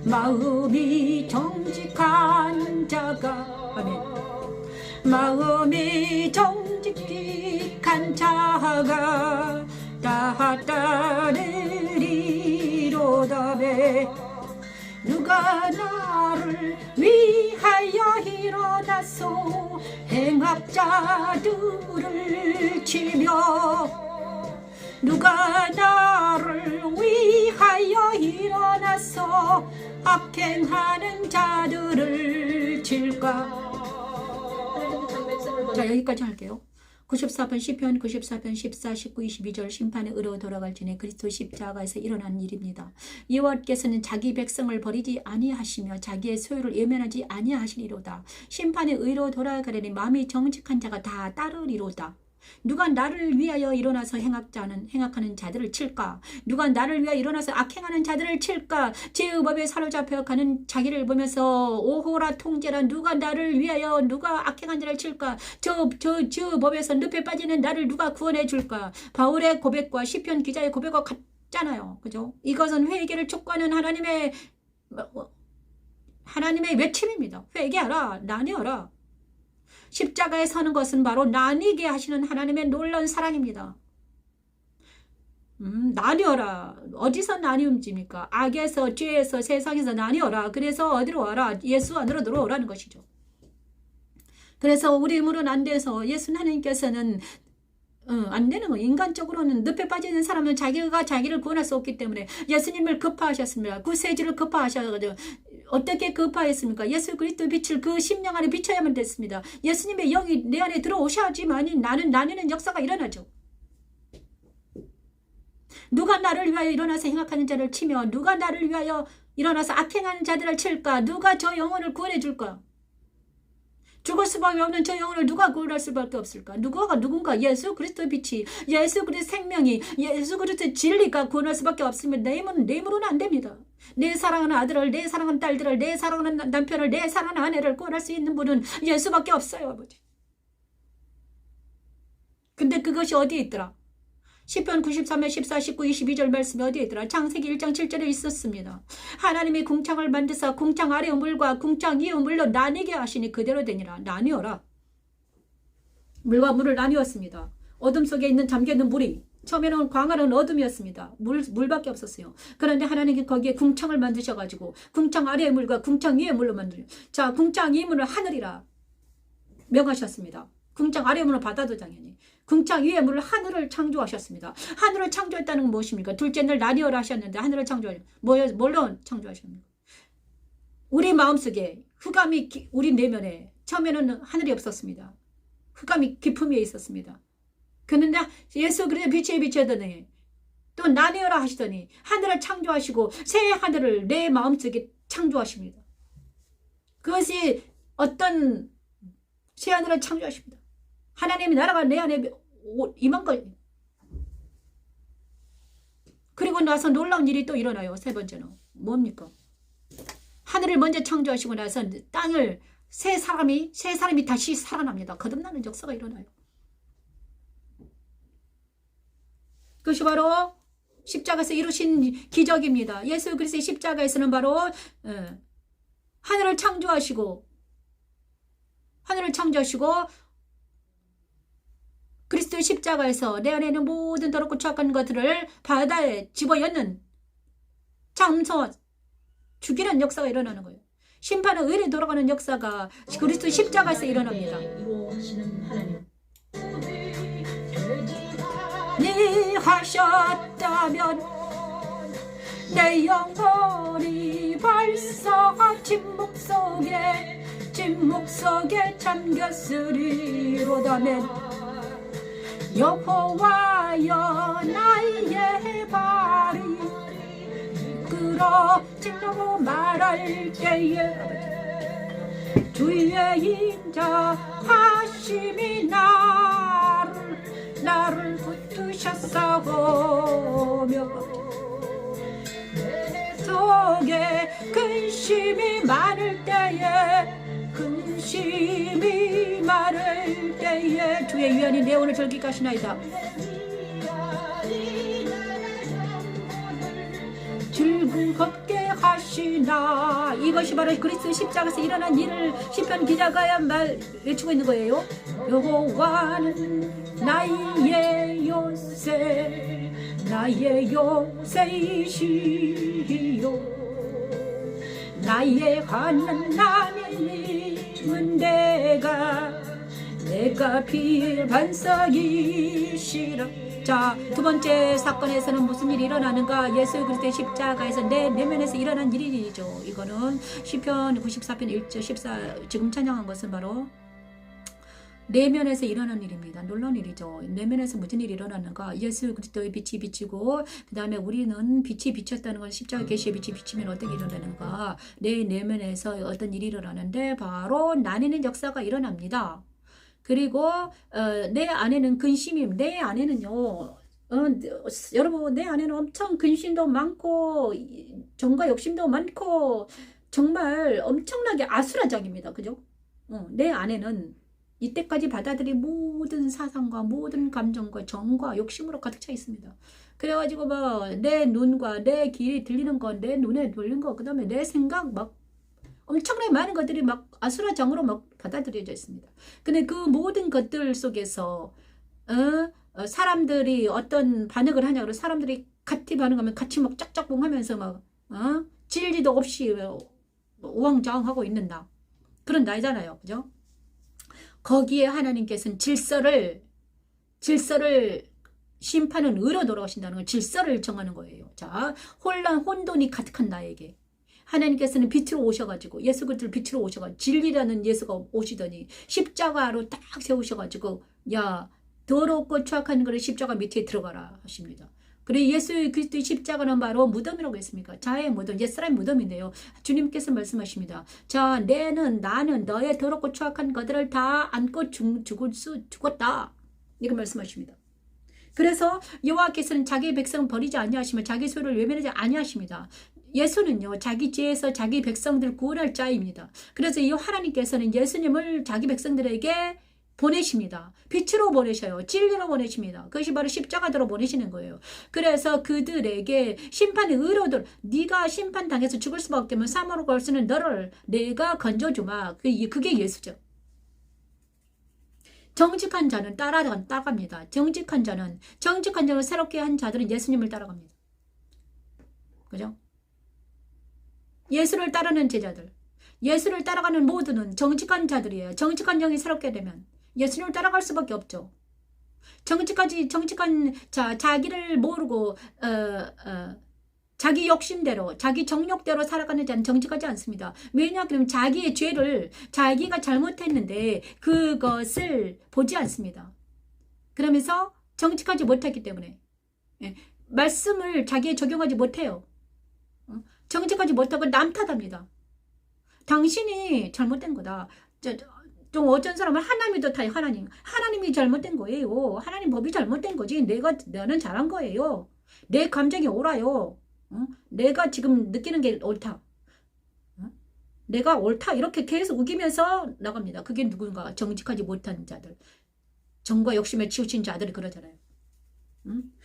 마음이 정직한 자가 아멘. 마음이 정직한 자가 다 따르리로다. 누가 나를 위하여 일어나서 행악자들을 치며 누가 나를 위하여 일어나서 악행하는 자들을 칠까. 자, 여기까지 할게요. 94편 시편 94편 14, 19, 22절 심판의 의로 돌아갈지니 그리스도 십자가에서 일어난 일입니다. 여호와께서는 자기 백성을 버리지 아니하시며 자기의 소유를 외면하지 아니하시리로다. 심판의 의로 돌아가려니 마음이 정직한 자가 다 따르리로다. 누가 나를 위하여 일어나서 행악하는 자들을 칠까? 누가 나를 위하여 일어나서 악행하는 자들을 칠까? 죄의 법에 사로잡혀 가는 자기를 보면서 오호라 통제라. 누가 나를 위하여 누가 악행한 자를 칠까? 저 법에서 늪에 빠지는 나를 누가 구원해 줄까? 바울의 고백과 시편 기자의 고백과 같잖아요. 그죠? 이것은 회개를 촉구하는 하나님의 외침입니다. 회개하라, 나뉘어라. 십자가에 서는 것은 바로 나뉘게 하시는 하나님의 놀라운 사랑입니다. 나뉘어라. 어디서 나뉘음입니까? 악에서, 죄에서, 세상에서 나뉘어라. 그래서 어디로 와라? 예수 안으로 들어오라는 것이죠. 그래서 우리 힘으로는 안 돼서 예수 하나님께서는 안 되는 거예요. 인간적으로는 늪에 빠지는 사람은 자기가 자기를 구원할 수 없기 때문에 예수님을 급파하셨습니다. 구세주를 급파하셔가지고 어떻게 급파했습니까? 예수 그리스도의 빛을 그 심령 안에 비춰야만 됐습니다. 예수님의 영이 내 안에 들어오셔야지만이 나는 나뉘는 역사가 일어나죠. 누가 나를 위하여 일어나서 행악하는 자를 치며 누가 나를 위하여 일어나서 악행하는 자들을 칠까? 누가 저 영혼을 구원해 줄까? 죽을 수밖에 없는 저 영혼을 누가 구원할 수밖에 없을까? 누군가 예수 그리스도의 빛이, 예수 그리스도의 생명이, 예수 그리스도의 진리가 구원할 수밖에 없으면 내 힘으로는 안 됩니다. 내 사랑하는 아들을, 내 사랑하는 딸들을, 내 사랑하는 남편을, 내 사랑하는 아내를 구원할 수 있는 분은 예수밖에 없어요, 아버지. 근데 그것이 어디에 있더라? 시편 93편 14, 19, 22절 말씀이 어디에 있더라? 창세기 1장 7절에 있었습니다. 하나님이 궁창을 만드사 궁창 아래의 물과 궁창 위의 물로 나뉘게 하시니 그대로 되니라. 나뉘어라. 물과 물을 나뉘었습니다. 어둠 속에 있는 잠겨있는 물이 처음에는 광활한 어둠이었습니다. 물밖에 없었어요. 그런데 하나님이 거기에 궁창을 만드셔가지고 궁창 아래의 물과 궁창 위의 물로 만들어요. 자, 궁창 위의 물을 하늘이라 명하셨습니다. 궁창 아래의 물은 바다도 당연히. 궁창 위의 물을 하늘을 창조하셨습니다. 하늘을 창조했다는 건 무엇입니까? 둘째 날 나뉘어라 하셨는데 하늘을 창조하셨습니다. 뭘로 창조하셨습니까? 우리 마음속에 흑암이 우리 내면에 처음에는 하늘이 없었습니다. 흑암이 깊음 위에 있었습니다. 그런데 예수 그리스도 빛에 비추더니 또 나뉘어라 하시더니 하늘을 창조하시고 새 하늘을 내 마음속에 창조하십니다. 그것이 어떤 새 하늘을 창조하십니다. 하나님의 나라가 내 안에 임한 거예요. 그리고 나서 놀라운 일이 또 일어나요. 세 번째는 뭡니까? 하늘을 먼저 창조하시고 나서 땅을 새 사람이 다시 살아납니다. 거듭나는 역사가 일어나요. 그것이 바로 십자가에서 이루신 기적입니다. 예수 그리스도의 십자가에서는 바로 하늘을 창조하시고 그리스도의 십자가에서 내 안에 있는 모든 더럽고 추악한 것들을 바다에 집어넣는 참소 죽이는 역사가 일어나는 거예요. 심판은 의리 돌아가는 역사가 그리스도 십자가에서 일어납니다. 이루어하시는 하나님. 네 하셨다면 내 영혼이 벌써 침묵 속에 잠겼으리로다면 여호와여 나의 발이 끌어지려고 말할 때에 주의 인자하심이 나를 붙드셨사오며 속에 근심이 많을 때에 주의 위안이 내 오늘 절기가시나이다. 즐겁게 하시나. 이것이 바로 그리스도 십자가에서 일어난 일을 시편 기자가 외치고 있는 거예요. 여호와는 나의 요새이시요 나의 하나님은 내가 피의 반석이시라. 자, 두 번째 사건에서는 무슨 일이 일어나는가? 예수 그리스도의 십자가에서 내 내면에서 일어난 일이죠. 이거는 시편 94편 1절 14 지금 찬양한 것은 바로 내면에서 일어난 일입니다. 놀라운 일이죠. 내면에서 무슨 일이 일어나는가? 예수 그리스도의 빛이 비치고 그 다음에 우리는 빛이 비쳤다는 건 십자가 계시의 빛이 비치면 어떤 일이 일어나는가? 내 내면에서 어떤 일이 일어나는데 바로 나뉘는 역사가 일어납니다. 그리고 내 안에는 근심이, 내 안에는요, 여러분 내 안에는 엄청 근심도 많고 정과 욕심도 많고 정말 엄청나게 아수라장입니다. 그죠? 내 안에는 이때까지 받아들인 모든 사상과 모든 감정과 정과 욕심으로 가득 차 있습니다. 그래가지고 뭐 내 눈과 내 귀에 들리는 거, 내 눈에 들리는 거, 그 다음에 내 생각 막 엄청나게 많은 것들이 막 아수라장으로 막 받아들여져 있습니다. 근데 그 모든 것들 속에서 사람들이 어떤 반응을 하냐고, 사람들이 같이 반응하면 같이 막 짝짝꿍 하면서 막 진리도 없이 우왕좌왕하고 있는다. 그런 나이잖아요. 그죠? 거기에 하나님께서는 질서를 심판은 의로 돌아오신다는 건 질서를 정하는 거예요. 자, 혼돈이 가득한 나에게 하나님께서는 빛으로 오셔가지고 예수 그리스도를 빛으로 오셔가지고 진리라는 예수가 오시더니 십자가로 딱 세우셔가지고 야 더럽고 추악한 그런 십자가 밑에 들어가라 하십니다. 그리고 예수 그리스도의 십자가는 바로 무덤이라고 했습니까? 자의 무덤, 옛사람의 무덤인데요. 주님께서 말씀하십니다. 자, 나는 너의 더럽고 추악한 것들을 다 안고 죽었다. 이렇게 말씀하십니다. 그래서 여호와께서는 자기의 백성을 버리지 아니하시며 자기 소유를 외면하지 아니하십니다. 예수는요, 자기 죄에서 자기 백성들을 구원할 자입니다. 그래서 이 하나님께서는 예수님을 자기 백성들에게 보내십니다. 빛으로 보내셔요. 진리로 보내십니다. 그것이 바로 십자가대로 보내시는 거예요. 그래서 그들에게 심판의 의로들, 네가 심판당해서 죽을 수밖에 없으면 사망으로 갈 수는 너를 내가 건져주마. 그게 예수죠. 정직한 자는 따라갑니다. 정직한 자는 새롭게 한 자들은 예수님을 따라갑니다. 그죠? 예수를 따르는 제자들, 예수를 따라가는 모두는 정직한 자들이에요. 정직한 영이 새롭게 되면 예수님을 따라갈 수밖에 없죠. 정직한 자, 자기를 모르고 자기 욕심대로, 자기 정욕대로 살아가는 자는 정직하지 않습니다. 왜냐하면 자기의 죄를 자기가 잘못했는데 그것을 보지 않습니다. 그러면서 정직하지 못하기 때문에 말씀을 자기에 적용하지 못해요. 정직하지 못하고 남 탓합니다. 당신이 잘못된 거다. 좀 어쩐 사람은 하나님이 더 타요. 하나님이 잘못된 거예요. 하나님 법이 잘못된 거지. 나는 잘한 거예요. 내 감정이 옳아요. 내가 지금 느끼는 게 옳다. 내가 옳다. 이렇게 계속 우기면서 나갑니다. 그게 누군가? 정직하지 못한 자들. 정과 욕심에 치우친 자들이 그러잖아요.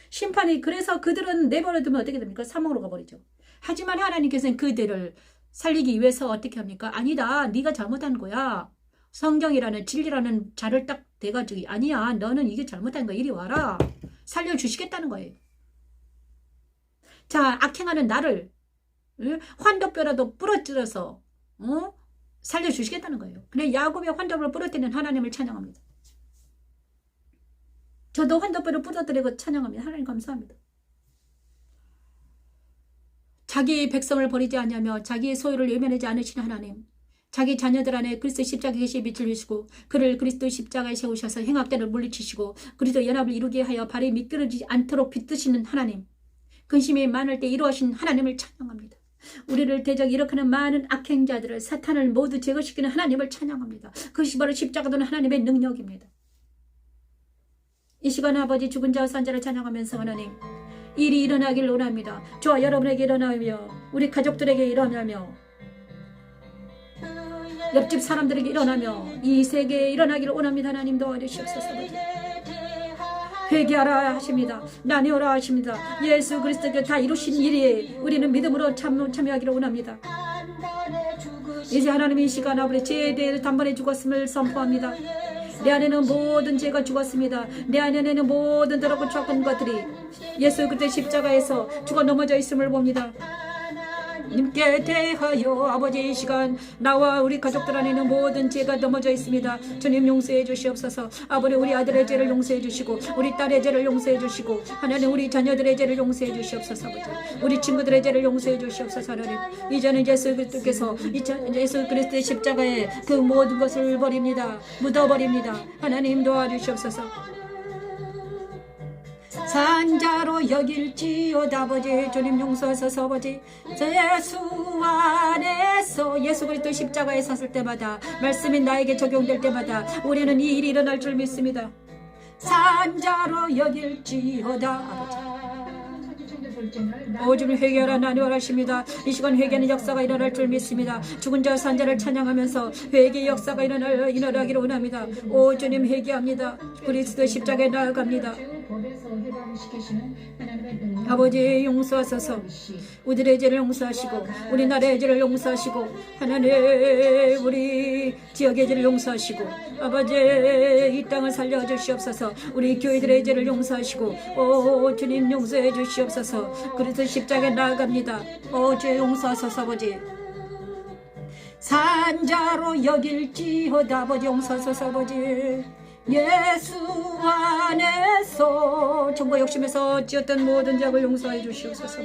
심판이, 그래서 그들은 내버려두면 어떻게 됩니까? 사망으로 가버리죠. 하지만 하나님께서는 그들을 살리기 위해서 어떻게 합니까? 아니다. 네가 잘못한 거야. 성경이라는 진리라는 자를 딱 대가지고 아니야. 너는 이게 잘못한 거야. 이리 와라. 살려주시겠다는 거예요. 자, 악행하는 나를 환도뼈라도 부러뜨려서 살려주시겠다는 거예요. 그래 야곱의 환도뼈를 부러뜨리는 하나님을 찬양합니다. 저도 환도뼈를 부러뜨리고 찬양합니다. 하나님 감사합니다. 자기 백성을 버리지 않으며 자기의 소유를 외면하지 않으시는 하나님, 자기 자녀들 안에 그리스도 십자가에 계시 빛을 주시고 그를 그리스도 십자가에 세우셔서 행악대를 물리치시고 그리스도 연합을 이루게 하여 발이 미끄러지지 않도록 빗드시는 하나님, 근심이 많을 때 이루어진 하나님을 찬양합니다. 우리를 대적 일으키는 많은 악행자들을 사탄을 모두 제거시키는 하나님을 찬양합니다. 그것이 바로 십자가도는 하나님의 능력입니다. 이 시간 아버지 죽은 자와 산 자를 찬양하면서 하나님 일이 일어나길 원합니다. 저와 여러분에게 일어나며 우리 가족들에게 일어나며 옆집 사람들에게 일어나며 이 세계에 일어나기를 원합니다. 하나님 도와주시옵소서. 회개하라 하십니다. 나뉘어라 하십니다. 예수 그리스도께 다 이루신 일이 우리는 믿음으로 참여하기를 원합니다. 이제 하나님 이 시간 아버지 죄에 대해 단번에 죽었음을 선포합니다. 내 안에는 모든 죄가 죽었습니다. 내 안에는 모든 더럽고 추악한 것들이 예수 그리스도의 십자가에서 죽어 넘어져 있음을 봅니다. 님께 대하여 아버지 이 시간 나와 우리 가족들 안에는 모든 죄가 넘어져 있습니다. 주님 용서해 주시옵소서. 아버지 우리 아들의 죄를 용서해 주시고 우리 딸의 죄를 용서해 주시고 하나님 우리 자녀들의 죄를 용서해 주시옵소서. 아버지 우리 친구들의 죄를 용서해 주시옵소서. 하나님 이제는 예수 그리스도께서 예수 그리스도의 십자가에 그 모든 것을 버립니다. 묻어버립니다. 하나님 도와주시옵소서. 산자로 여길지어다 아버지 주님 용서하소서. 아버지 예수 안에서 예수 그리스도 십자가에 섰을 때마다 말씀이 나에게 적용될 때마다 우리는 이 일이 일어날 줄 믿습니다. 산자로 여길지어다 아버지 오줌을 회개하라 나뉘어라 하십니다. 이 시간 회개하는 역사가 일어날 줄 믿습니다. 죽은 자와 산 자를 찬양하면서 회개의 역사가 일어나기를 원합니다. 오 주님 회개합니다. 그리스도의 십자가에 나아갑니다. 아버지 용서하소서. 우리의 죄를 용서하시고 우리나라의 죄를 용서하시고 하나님 우리 지역의 죄를 용서하시고 아버지 이 땅을 살려주시옵소서. 우리 교회들의 죄를 용서하시고 오 주님 용서해 주시옵소서. 그래서 십자가에 나아갑니다. 오 죄 용서하소서. 아버지 산자로 여길지어다 아버지 용서하소서. 아버지 예수 안에서 정보 욕심에서 지었던 모든 죄악을 용서해 주시옵소서.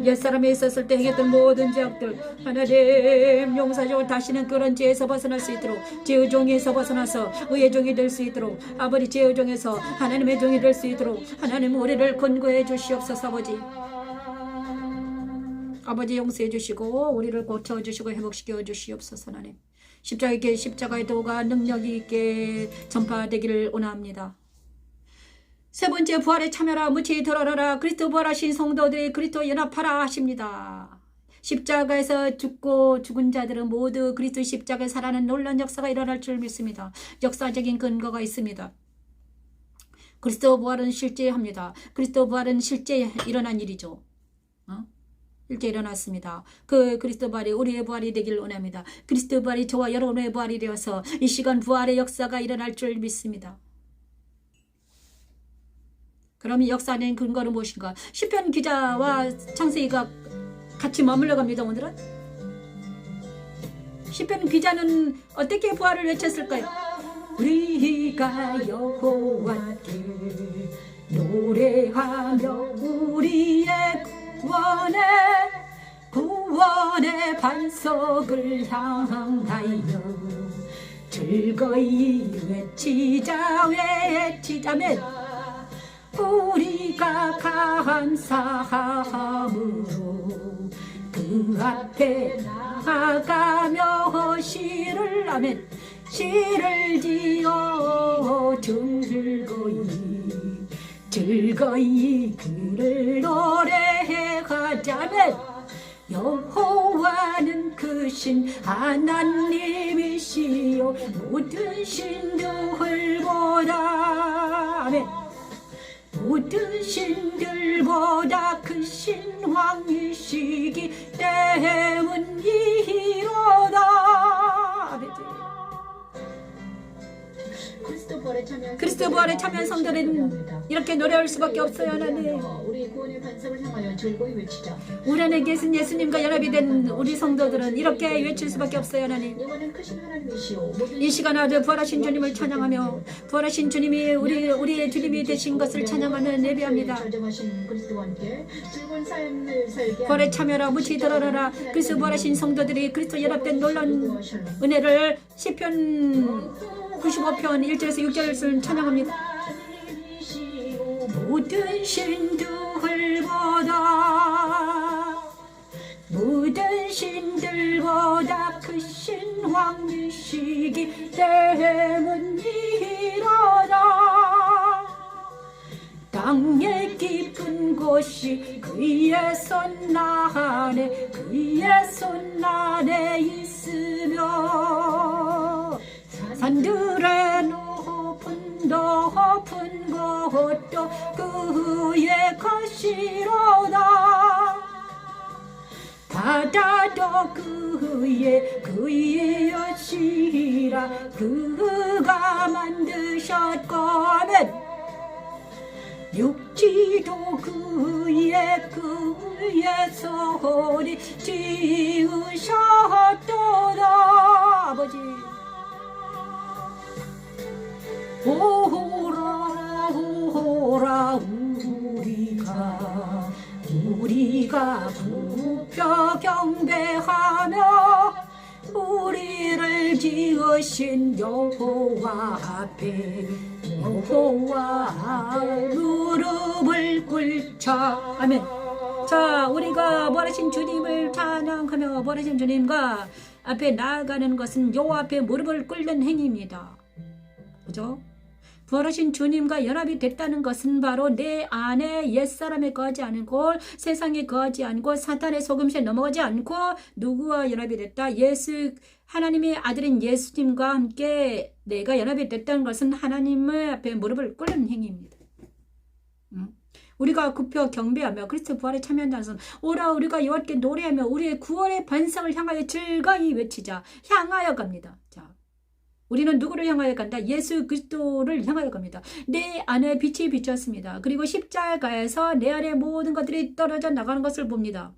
옛사람에 있었을 때 행했던 모든 죄악들 하나님 용서하시고 다시는 그런 죄에서 벗어날 수 있도록 죄의 종에서 벗어나서 의의 종이 될 수 있도록 아버지 죄의 종에서 하나님의 종이 될 수 있도록 하나님 우리를 권고해 주시옵소서. 아버지 용서해 주시고 우리를 고쳐주시고 회복시켜 주시옵소서. 하나님 십자가의 도가 능력이 있게 전파되기를 원합니다. 세 번째 부활에 참여라 무치히 들어라 그리스도 부활하신 성도들이 그리스도 연합하라 하십니다. 십자가에서 죽고 죽은 자들은 모두 그리스도 십자가에 살아나는 놀라운 역사가 일어날 줄 믿습니다. 역사적인 근거가 있습니다. 그리스도 부활은 실제합니다. 그리스도 부활은 실제 일어난 일이죠. 실제 일어났습니다. 그 그리스도 부활이 우리의 부활이 되기를 원합니다. 그리스도 부활이 저와 여러분의 부활이 되어서 이 시간 부활의 역사가 일어날 줄 믿습니다. 그러면 역사적인 근거는 무엇인가? 시편 기자와 창세기가 같이 머물러 갑니다. 오늘은 시편 기자는 어떻게 부활을 외쳤을까요? 우리가 여호와께 노래하며 우리의 구원의 반석을 향하여 즐거이 외치자면 우리가 감사함으로 그 앞에 나아가며 시를 지어 즐거이 그를 노래하자면 여호와는 크신 하나님이시요 모든 신들보다 모든 신들보다 크신 왕이시기 때문이로다. 그리스도 그리스도 부활에 참여한 성도들은 이렇게 노래할 수밖에 없어요. 하나님, 우리 구원의 반석을 향하여 즐거이 외치자. 우리 안에 계신 예수님과 연합이 된 우리 성도들은 이렇게 외칠 수밖에 없어요. 하나님, 영원한 크신 하나님이시오. 이 시간 아주 부활하신 주님을 찬양하며 부활하신 주님이 우리의 주님이 되신 것을 찬양하는 예배합니다. 전쟁하신 그리스도와 함께 즐거운 삶을 살게 부활에 참여라, 무치 들어라. 그리스도 부활하신 성도들이 그리스도 연합된 놀라운 은혜를 시편 95편 1절에서 6절을 찬양합니다. 모든 신들보다 크신 왕이시기 때문이로다. 땅의 깊은 곳이 그의 손 안에 있으며 산들의 높은 곳도 그의 것이로다. 바다도 그의 것이라 그가 만드셨고, 아멘. 육지도 그의 손이 지으셨도다. 아버지, 오라 우리가 부표 경배하며 우리를 지으신 여호와 앞에 무릎을 꿇자. 아멘. 자, 우리가 부활하신 주님을 찬양하며 부활하신 주님과 앞에 나아가는 것은 여호와 앞에 무릎을 꿇는 행위입니다. 그죠? 부활하신 주님과 연합이 됐다는 것은 바로 내 안에 옛사람에 거하지 않고 세상에 거하지 않고 사탄의 속임수에 넘어가지 않고 누구와 연합이 됐다? 하나님의 아들인 예수님과 함께 내가 연합이 됐다는 것은 하나님의 앞에 무릎을 꿇는 행위입니다. 우리가 굽혀 경배하며 그리스도 부활에 참여한다는 것은 오라 우리가 여호와께 노래하며 우리의 구원의 반석을 향하여 즐거이 외치자. 향하여 갑니다. 자, 우리는 누구를 향하여 간다? 예수 그리스도를 향하여 갑니다. 내 안에 빛이 비쳤습니다. 그리고 십자가에서 내 안에 모든 것들이 떨어져 나가는 것을 봅니다.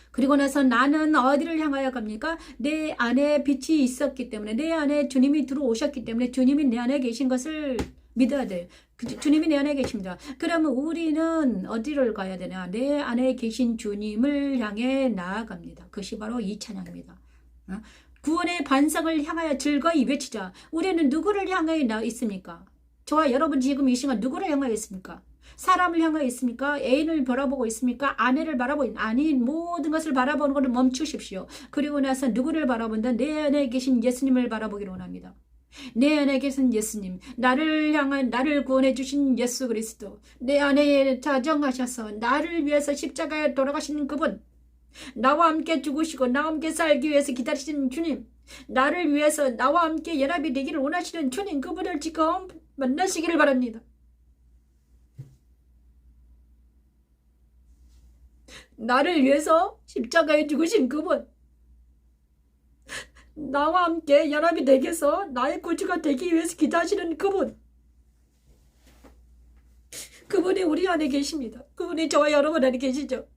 그리고 나서 나는 어디를 향하여 갑니까? 내 안에 빛이 있었기 때문에, 내 안에 주님이 들어오셨기 때문에 주님이 내 안에 계신 것을 믿어야 돼요. 주님이 내 안에 계십니다. 그러면 우리는 어디를 가야 되냐? 내 안에 계신 주님을 향해 나아갑니다. 그것이 바로 이 찬양입니다. 구원의 반석을 향하여 즐거이 외치자. 우리는 누구를 향하여 있습니까? 저와 여러분 지금 이 시간 누구를 향하여 있습니까? 사람을 향하여 있습니까? 애인을 바라보고 있습니까? 아내를 바라보고 아니 모든 것을 바라보는 것을 멈추십시오. 그리고 나서 누구를 바라본다? 내 안에 계신 예수님을 바라보기를 원합니다. 내 안에 계신 예수님, 나를 구원해 주신 예수 그리스도, 내 안에 자정하셔서 나를 위해서 십자가에 돌아가신 그분, 나와 함께 죽으시고 나와 함께 살기 위해서 기다리시는 주님, 나를 위해서 나와 함께 연합이 되기를 원하시는 주님, 그분을 지금 만나시기를 바랍니다. 나를 위해서 십자가에 죽으신 그분, 나와 함께 연합이 되게 해서 나의 구주가 되기 위해서 기다리시는 그분이 우리 안에 계십니다. 그분이 저와 여러분 안에 계시죠.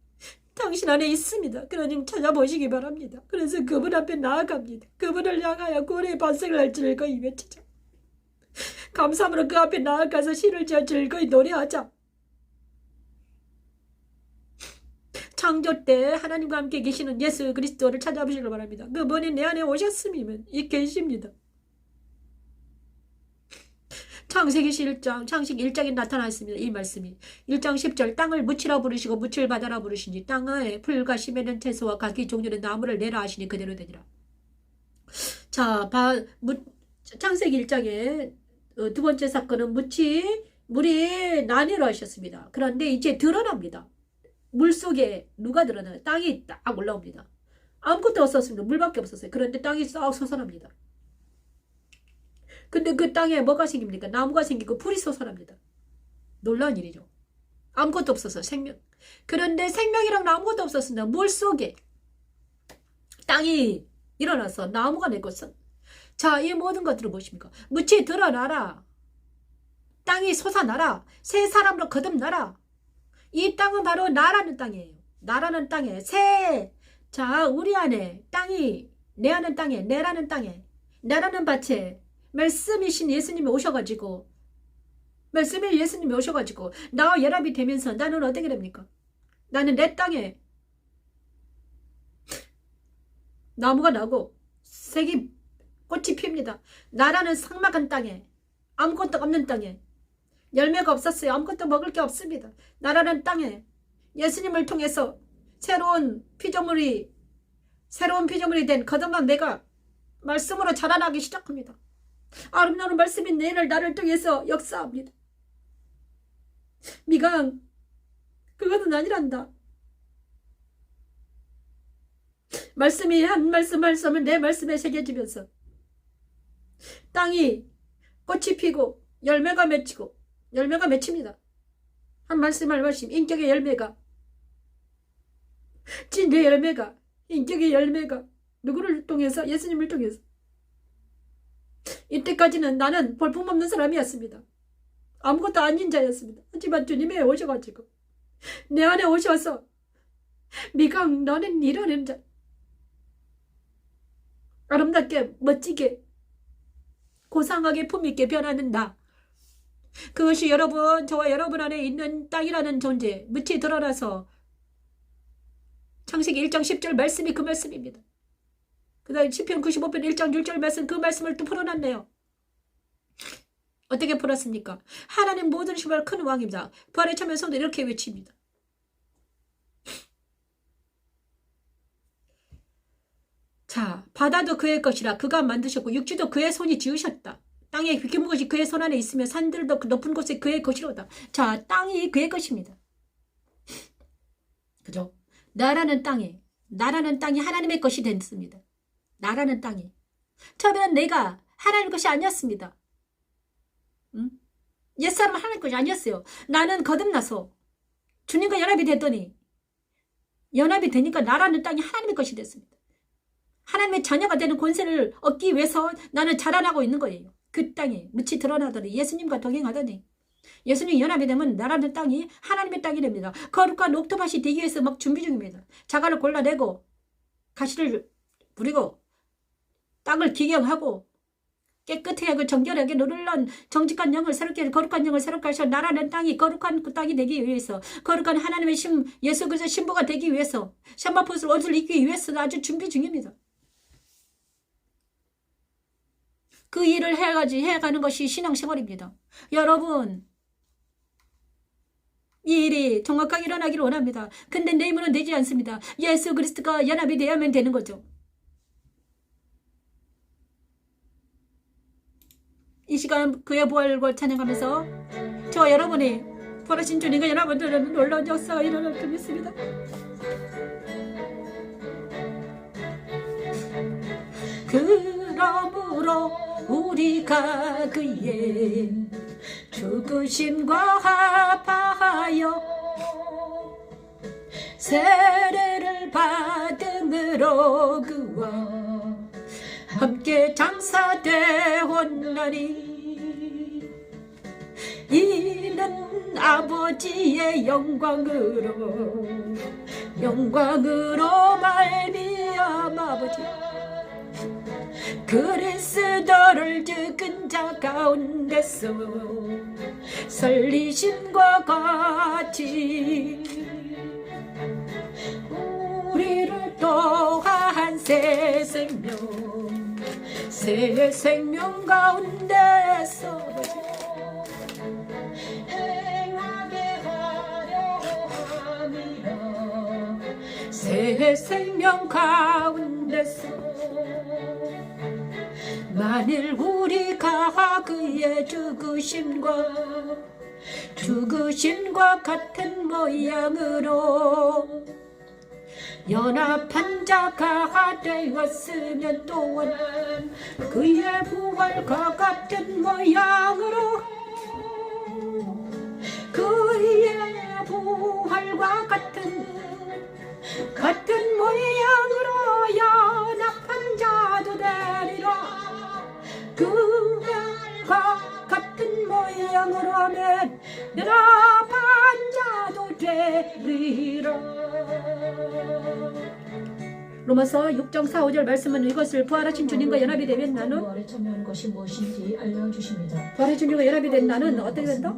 당신 안에 있습니다. 그러니 찾아보시기 바랍니다. 그래서 그분 앞에 나아갑니다. 그분을 향하여 구원의 반석을 할 즐거이 외치자. 감사함으로 그 앞에 나아가서 신을 지어 즐거이 노래하자. 창조 때 하나님과 함께 계시는 예수 그리스도를 찾아보시길 바랍니다. 그분이 내 안에 오셨으면 계십니다. 창세기 1장, 창세기 1장에 나타났습니다. 이 말씀이 1장 10절 땅을 묻히라 부르시고 묻힐 바다라 부르시니 땅에 풀과 심에는 채소와 각기 종류의 나무를 내라 하시니 그대로 되니라. 자, 창세기 1장의 두 번째 사건은 물이 난이로 하셨습니다. 그런데 이제 드러납니다. 물속에 누가 드러나요? 땅이 딱 올라옵니다. 아무것도 없었습니다. 물밖에 없었어요. 그런데 땅이 싹 솟아납니다. 근데 그 땅에 뭐가 생깁니까? 나무가 생기고 풀이 솟아납니다. 놀라운 일이죠. 아무것도 없었어요. 생명. 그런데 생명이랑 아무것도 없었습니다. 물속에 땅이 일어나서 나무가 내고 자, 이 모든 것들을 보십니까? 묻히 드러나라. 땅이 솟아나라. 새 사람으로 거듭나라. 이 땅은 바로 나라는 땅이에요. 나라는 땅에 자, 우리 안에 땅이, 내 안은 땅에, 내라는 땅에, 나라는 밭에 말씀이신 예수님이 오셔가지고, 말씀이 예수님이 오셔가지고 나와 연합이 되면서 나는 어떻게 됩니까? 나는 내 땅에 나무가 나고 색이 꽃이 핍니다. 나라는 삭막한 땅에, 아무것도 없는 땅에, 열매가 없었어요. 아무것도 먹을 게 없습니다. 나라는 땅에 예수님을 통해서 새로운 피조물이 된 거듭난 내가 말씀으로 자라나기 시작합니다. 아름다운 말씀이 나를 통해서 역사합니다. 미강, 그것은 아니란다. 말씀이 한 말씀을 내 말씀에 새겨지면서 땅이 꽃이 피고 열매가 맺힙니다. 한 말씀 인격의 열매가, 진리의 열매가, 인격의 열매가 누구를 통해서? 예수님을 통해서. 이때까지는 나는 볼품없는 사람이었습니다. 아무것도 아닌 자였습니다. 하지만 주님이 오셔가지고 내 안에 오셔서 미강, 너는 이러는 자, 아름답게 멋지게 고상하게 품있게 변하는 나, 그것이 저와 여러분 안에 있는 땅이라는 존재 묻히 드러나서 창세기 1장 10절 말씀이 그 말씀입니다. 그 다음에 시편 95편 1장 6절 말씀, 그 말씀을 또 풀어놨네요. 어떻게 풀었습니까? 하나님 모든 신발 큰 왕입니다. 부활의 참여 성도 이렇게 외칩니다. 자, 바다도 그의 것이라 그가 만드셨고 육지도 그의 손이 지으셨다. 땅에 기쁜 것이 그의 손 안에 있으며 산들도 그 높은 곳에 그의 것이로다. 자, 땅이 그의 것입니다. 그죠? 나라는 땅이 하나님의 것이 됐습니다. 나라는 땅이. 처음에는 내가 하나님의 것이 아니었습니다. 옛사람은 하나님의 것이 아니었어요. 나는 거듭나서 주님과 연합이 됐더니, 연합이 되니까 나라는 땅이 하나님의 것이 됐습니다. 하나님의 자녀가 되는 권세를 얻기 위해서 나는 자라나고 있는 거예요. 그 땅에 묻히 드러나더니, 예수님과 동행하더니, 예수님 연합이 되면 나라는 땅이 하나님의 땅이 됩니다. 거룩한 옥토밭이 되기 위해서 막 준비 중입니다. 자갈을 골라내고 가시를 부리고 땅을 기경하고 깨끗하게 정결하게 누를런 정직한 영을 새롭게, 거룩한 영을 새롭게 하셔 나라는 땅이 거룩한 그 땅이 되기 위해서, 거룩한 하나님의 예수 그리스도의 신부가 되기 위해서, 샴바포스를 옷을 입기 위해서 아주 준비 중입니다. 그 일을 해가는 것이 신앙생활입니다. 여러분, 이 일이 정확하게 일어나기를 원합니다. 근데 내 힘으로는 되지 않습니다. 예수 그리스도가 연합이 되어야만 되는 거죠. 이 시간 그의 부활을 찬양하면서 저와 여러분이 부활하신 주님과 연합하는 놀라운 역사가 일어날 줄 믿습니다. 그러므로 우리가 그의 죽으심과 합하여 세례를 받음으로 그와 함께 장사되었나니, 이는 아버지의 영광으로 말미암아 아버지 그리스도를 죽은 자 가운데서 살리심과 같이 우리를 또한 새 생명 가운데서 행하게 하려 함이라. 새 생명 가운데서 만일 우리가 그의 죽으심과 같은 모양으로 연합한 자가 되었으면 또한 그의 부활과 같은 모양으로, 그의 부활과 같은 모양으로 연합한 자도 되리라. 그와 같은 모양으로 되면 연합한 자도 되리라. 로마서 6장 4, 5절 말씀은 이것을 부활하신 주님과 연합이 되면 나는 부활에 참여하는 것이 무엇인지 알려주십니다. 부활하신 주님과 연합이 된 나는 어떻게 된다?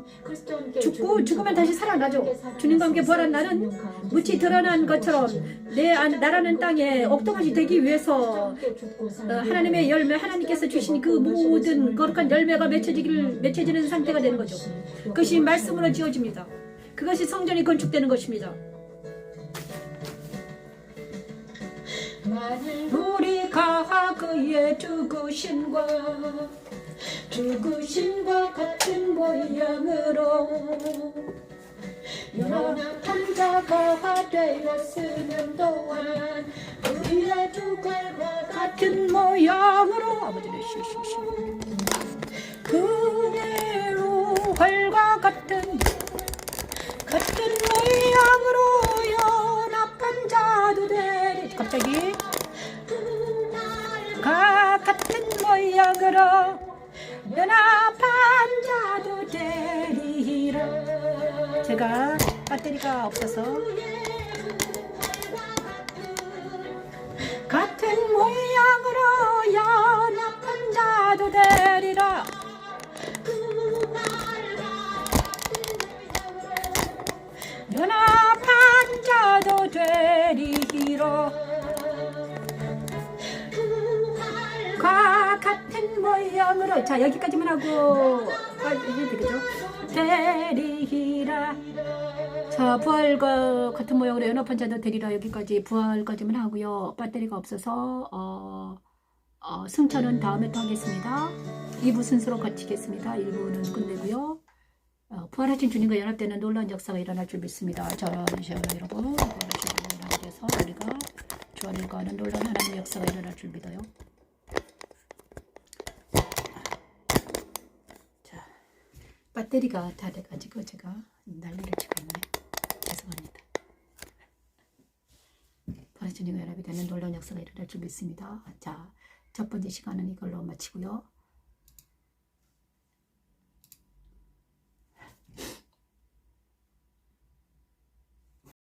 죽으면 다시 살아나죠. 주님과 함께 부활한 나는 무치 드러난 것처럼 나라는 땅에 옥토밭이 되기 위해서 하나님의 열매, 하나님께서 주신 그 모든 거룩한 열매가 맺혀지는 상태가 되는 거죠. 그것이 말씀으로 지어집니다. 그것이 성전이 건축되는 것입니다. 우리가 그의 죽으심과 같은 모양으로 연합한 자가 되었으면 또한 그의 주갈과 같은 모양으로 아버지는 시시시 그의 주갈과 같은 모양으로 연합한 자도 되리. 갑자기 같은 모양으로 연합한 자도 되리라. 제가 배터리가 없어서 같은 모양으로 연합한 자도 되리라. 연합한 자도 되리라. 같은 모양으로. 자, 여기까지만 하고 해도 되겠죠? 되리라. 자, 부활과 같은 모양으로 연합한 자도 되리라. 여기까지 부활까지만 하고요. 배터리가 없어서 승천은 다음에 또 하겠습니다. 2부 순서로 거치겠습니다. 1부는 끝내고요. 부활하신 주님과 연합되는 놀라운 역사가 일어날 줄 믿습니다. 자, 여러분, 부활하신 주님과 연합돼서 우리가 주안을 거하는 놀라운 하나님의 역사가 일어날 줄 믿어요. 자, 배터리가 다 돼가지고 제가 난리를 치고 있네. 죄송합니다. 부활하신 주님과 연합이 되는 놀라운 역사가 일어날 줄 믿습니다. 자, 첫 번째 시간은 이걸로 마치고요.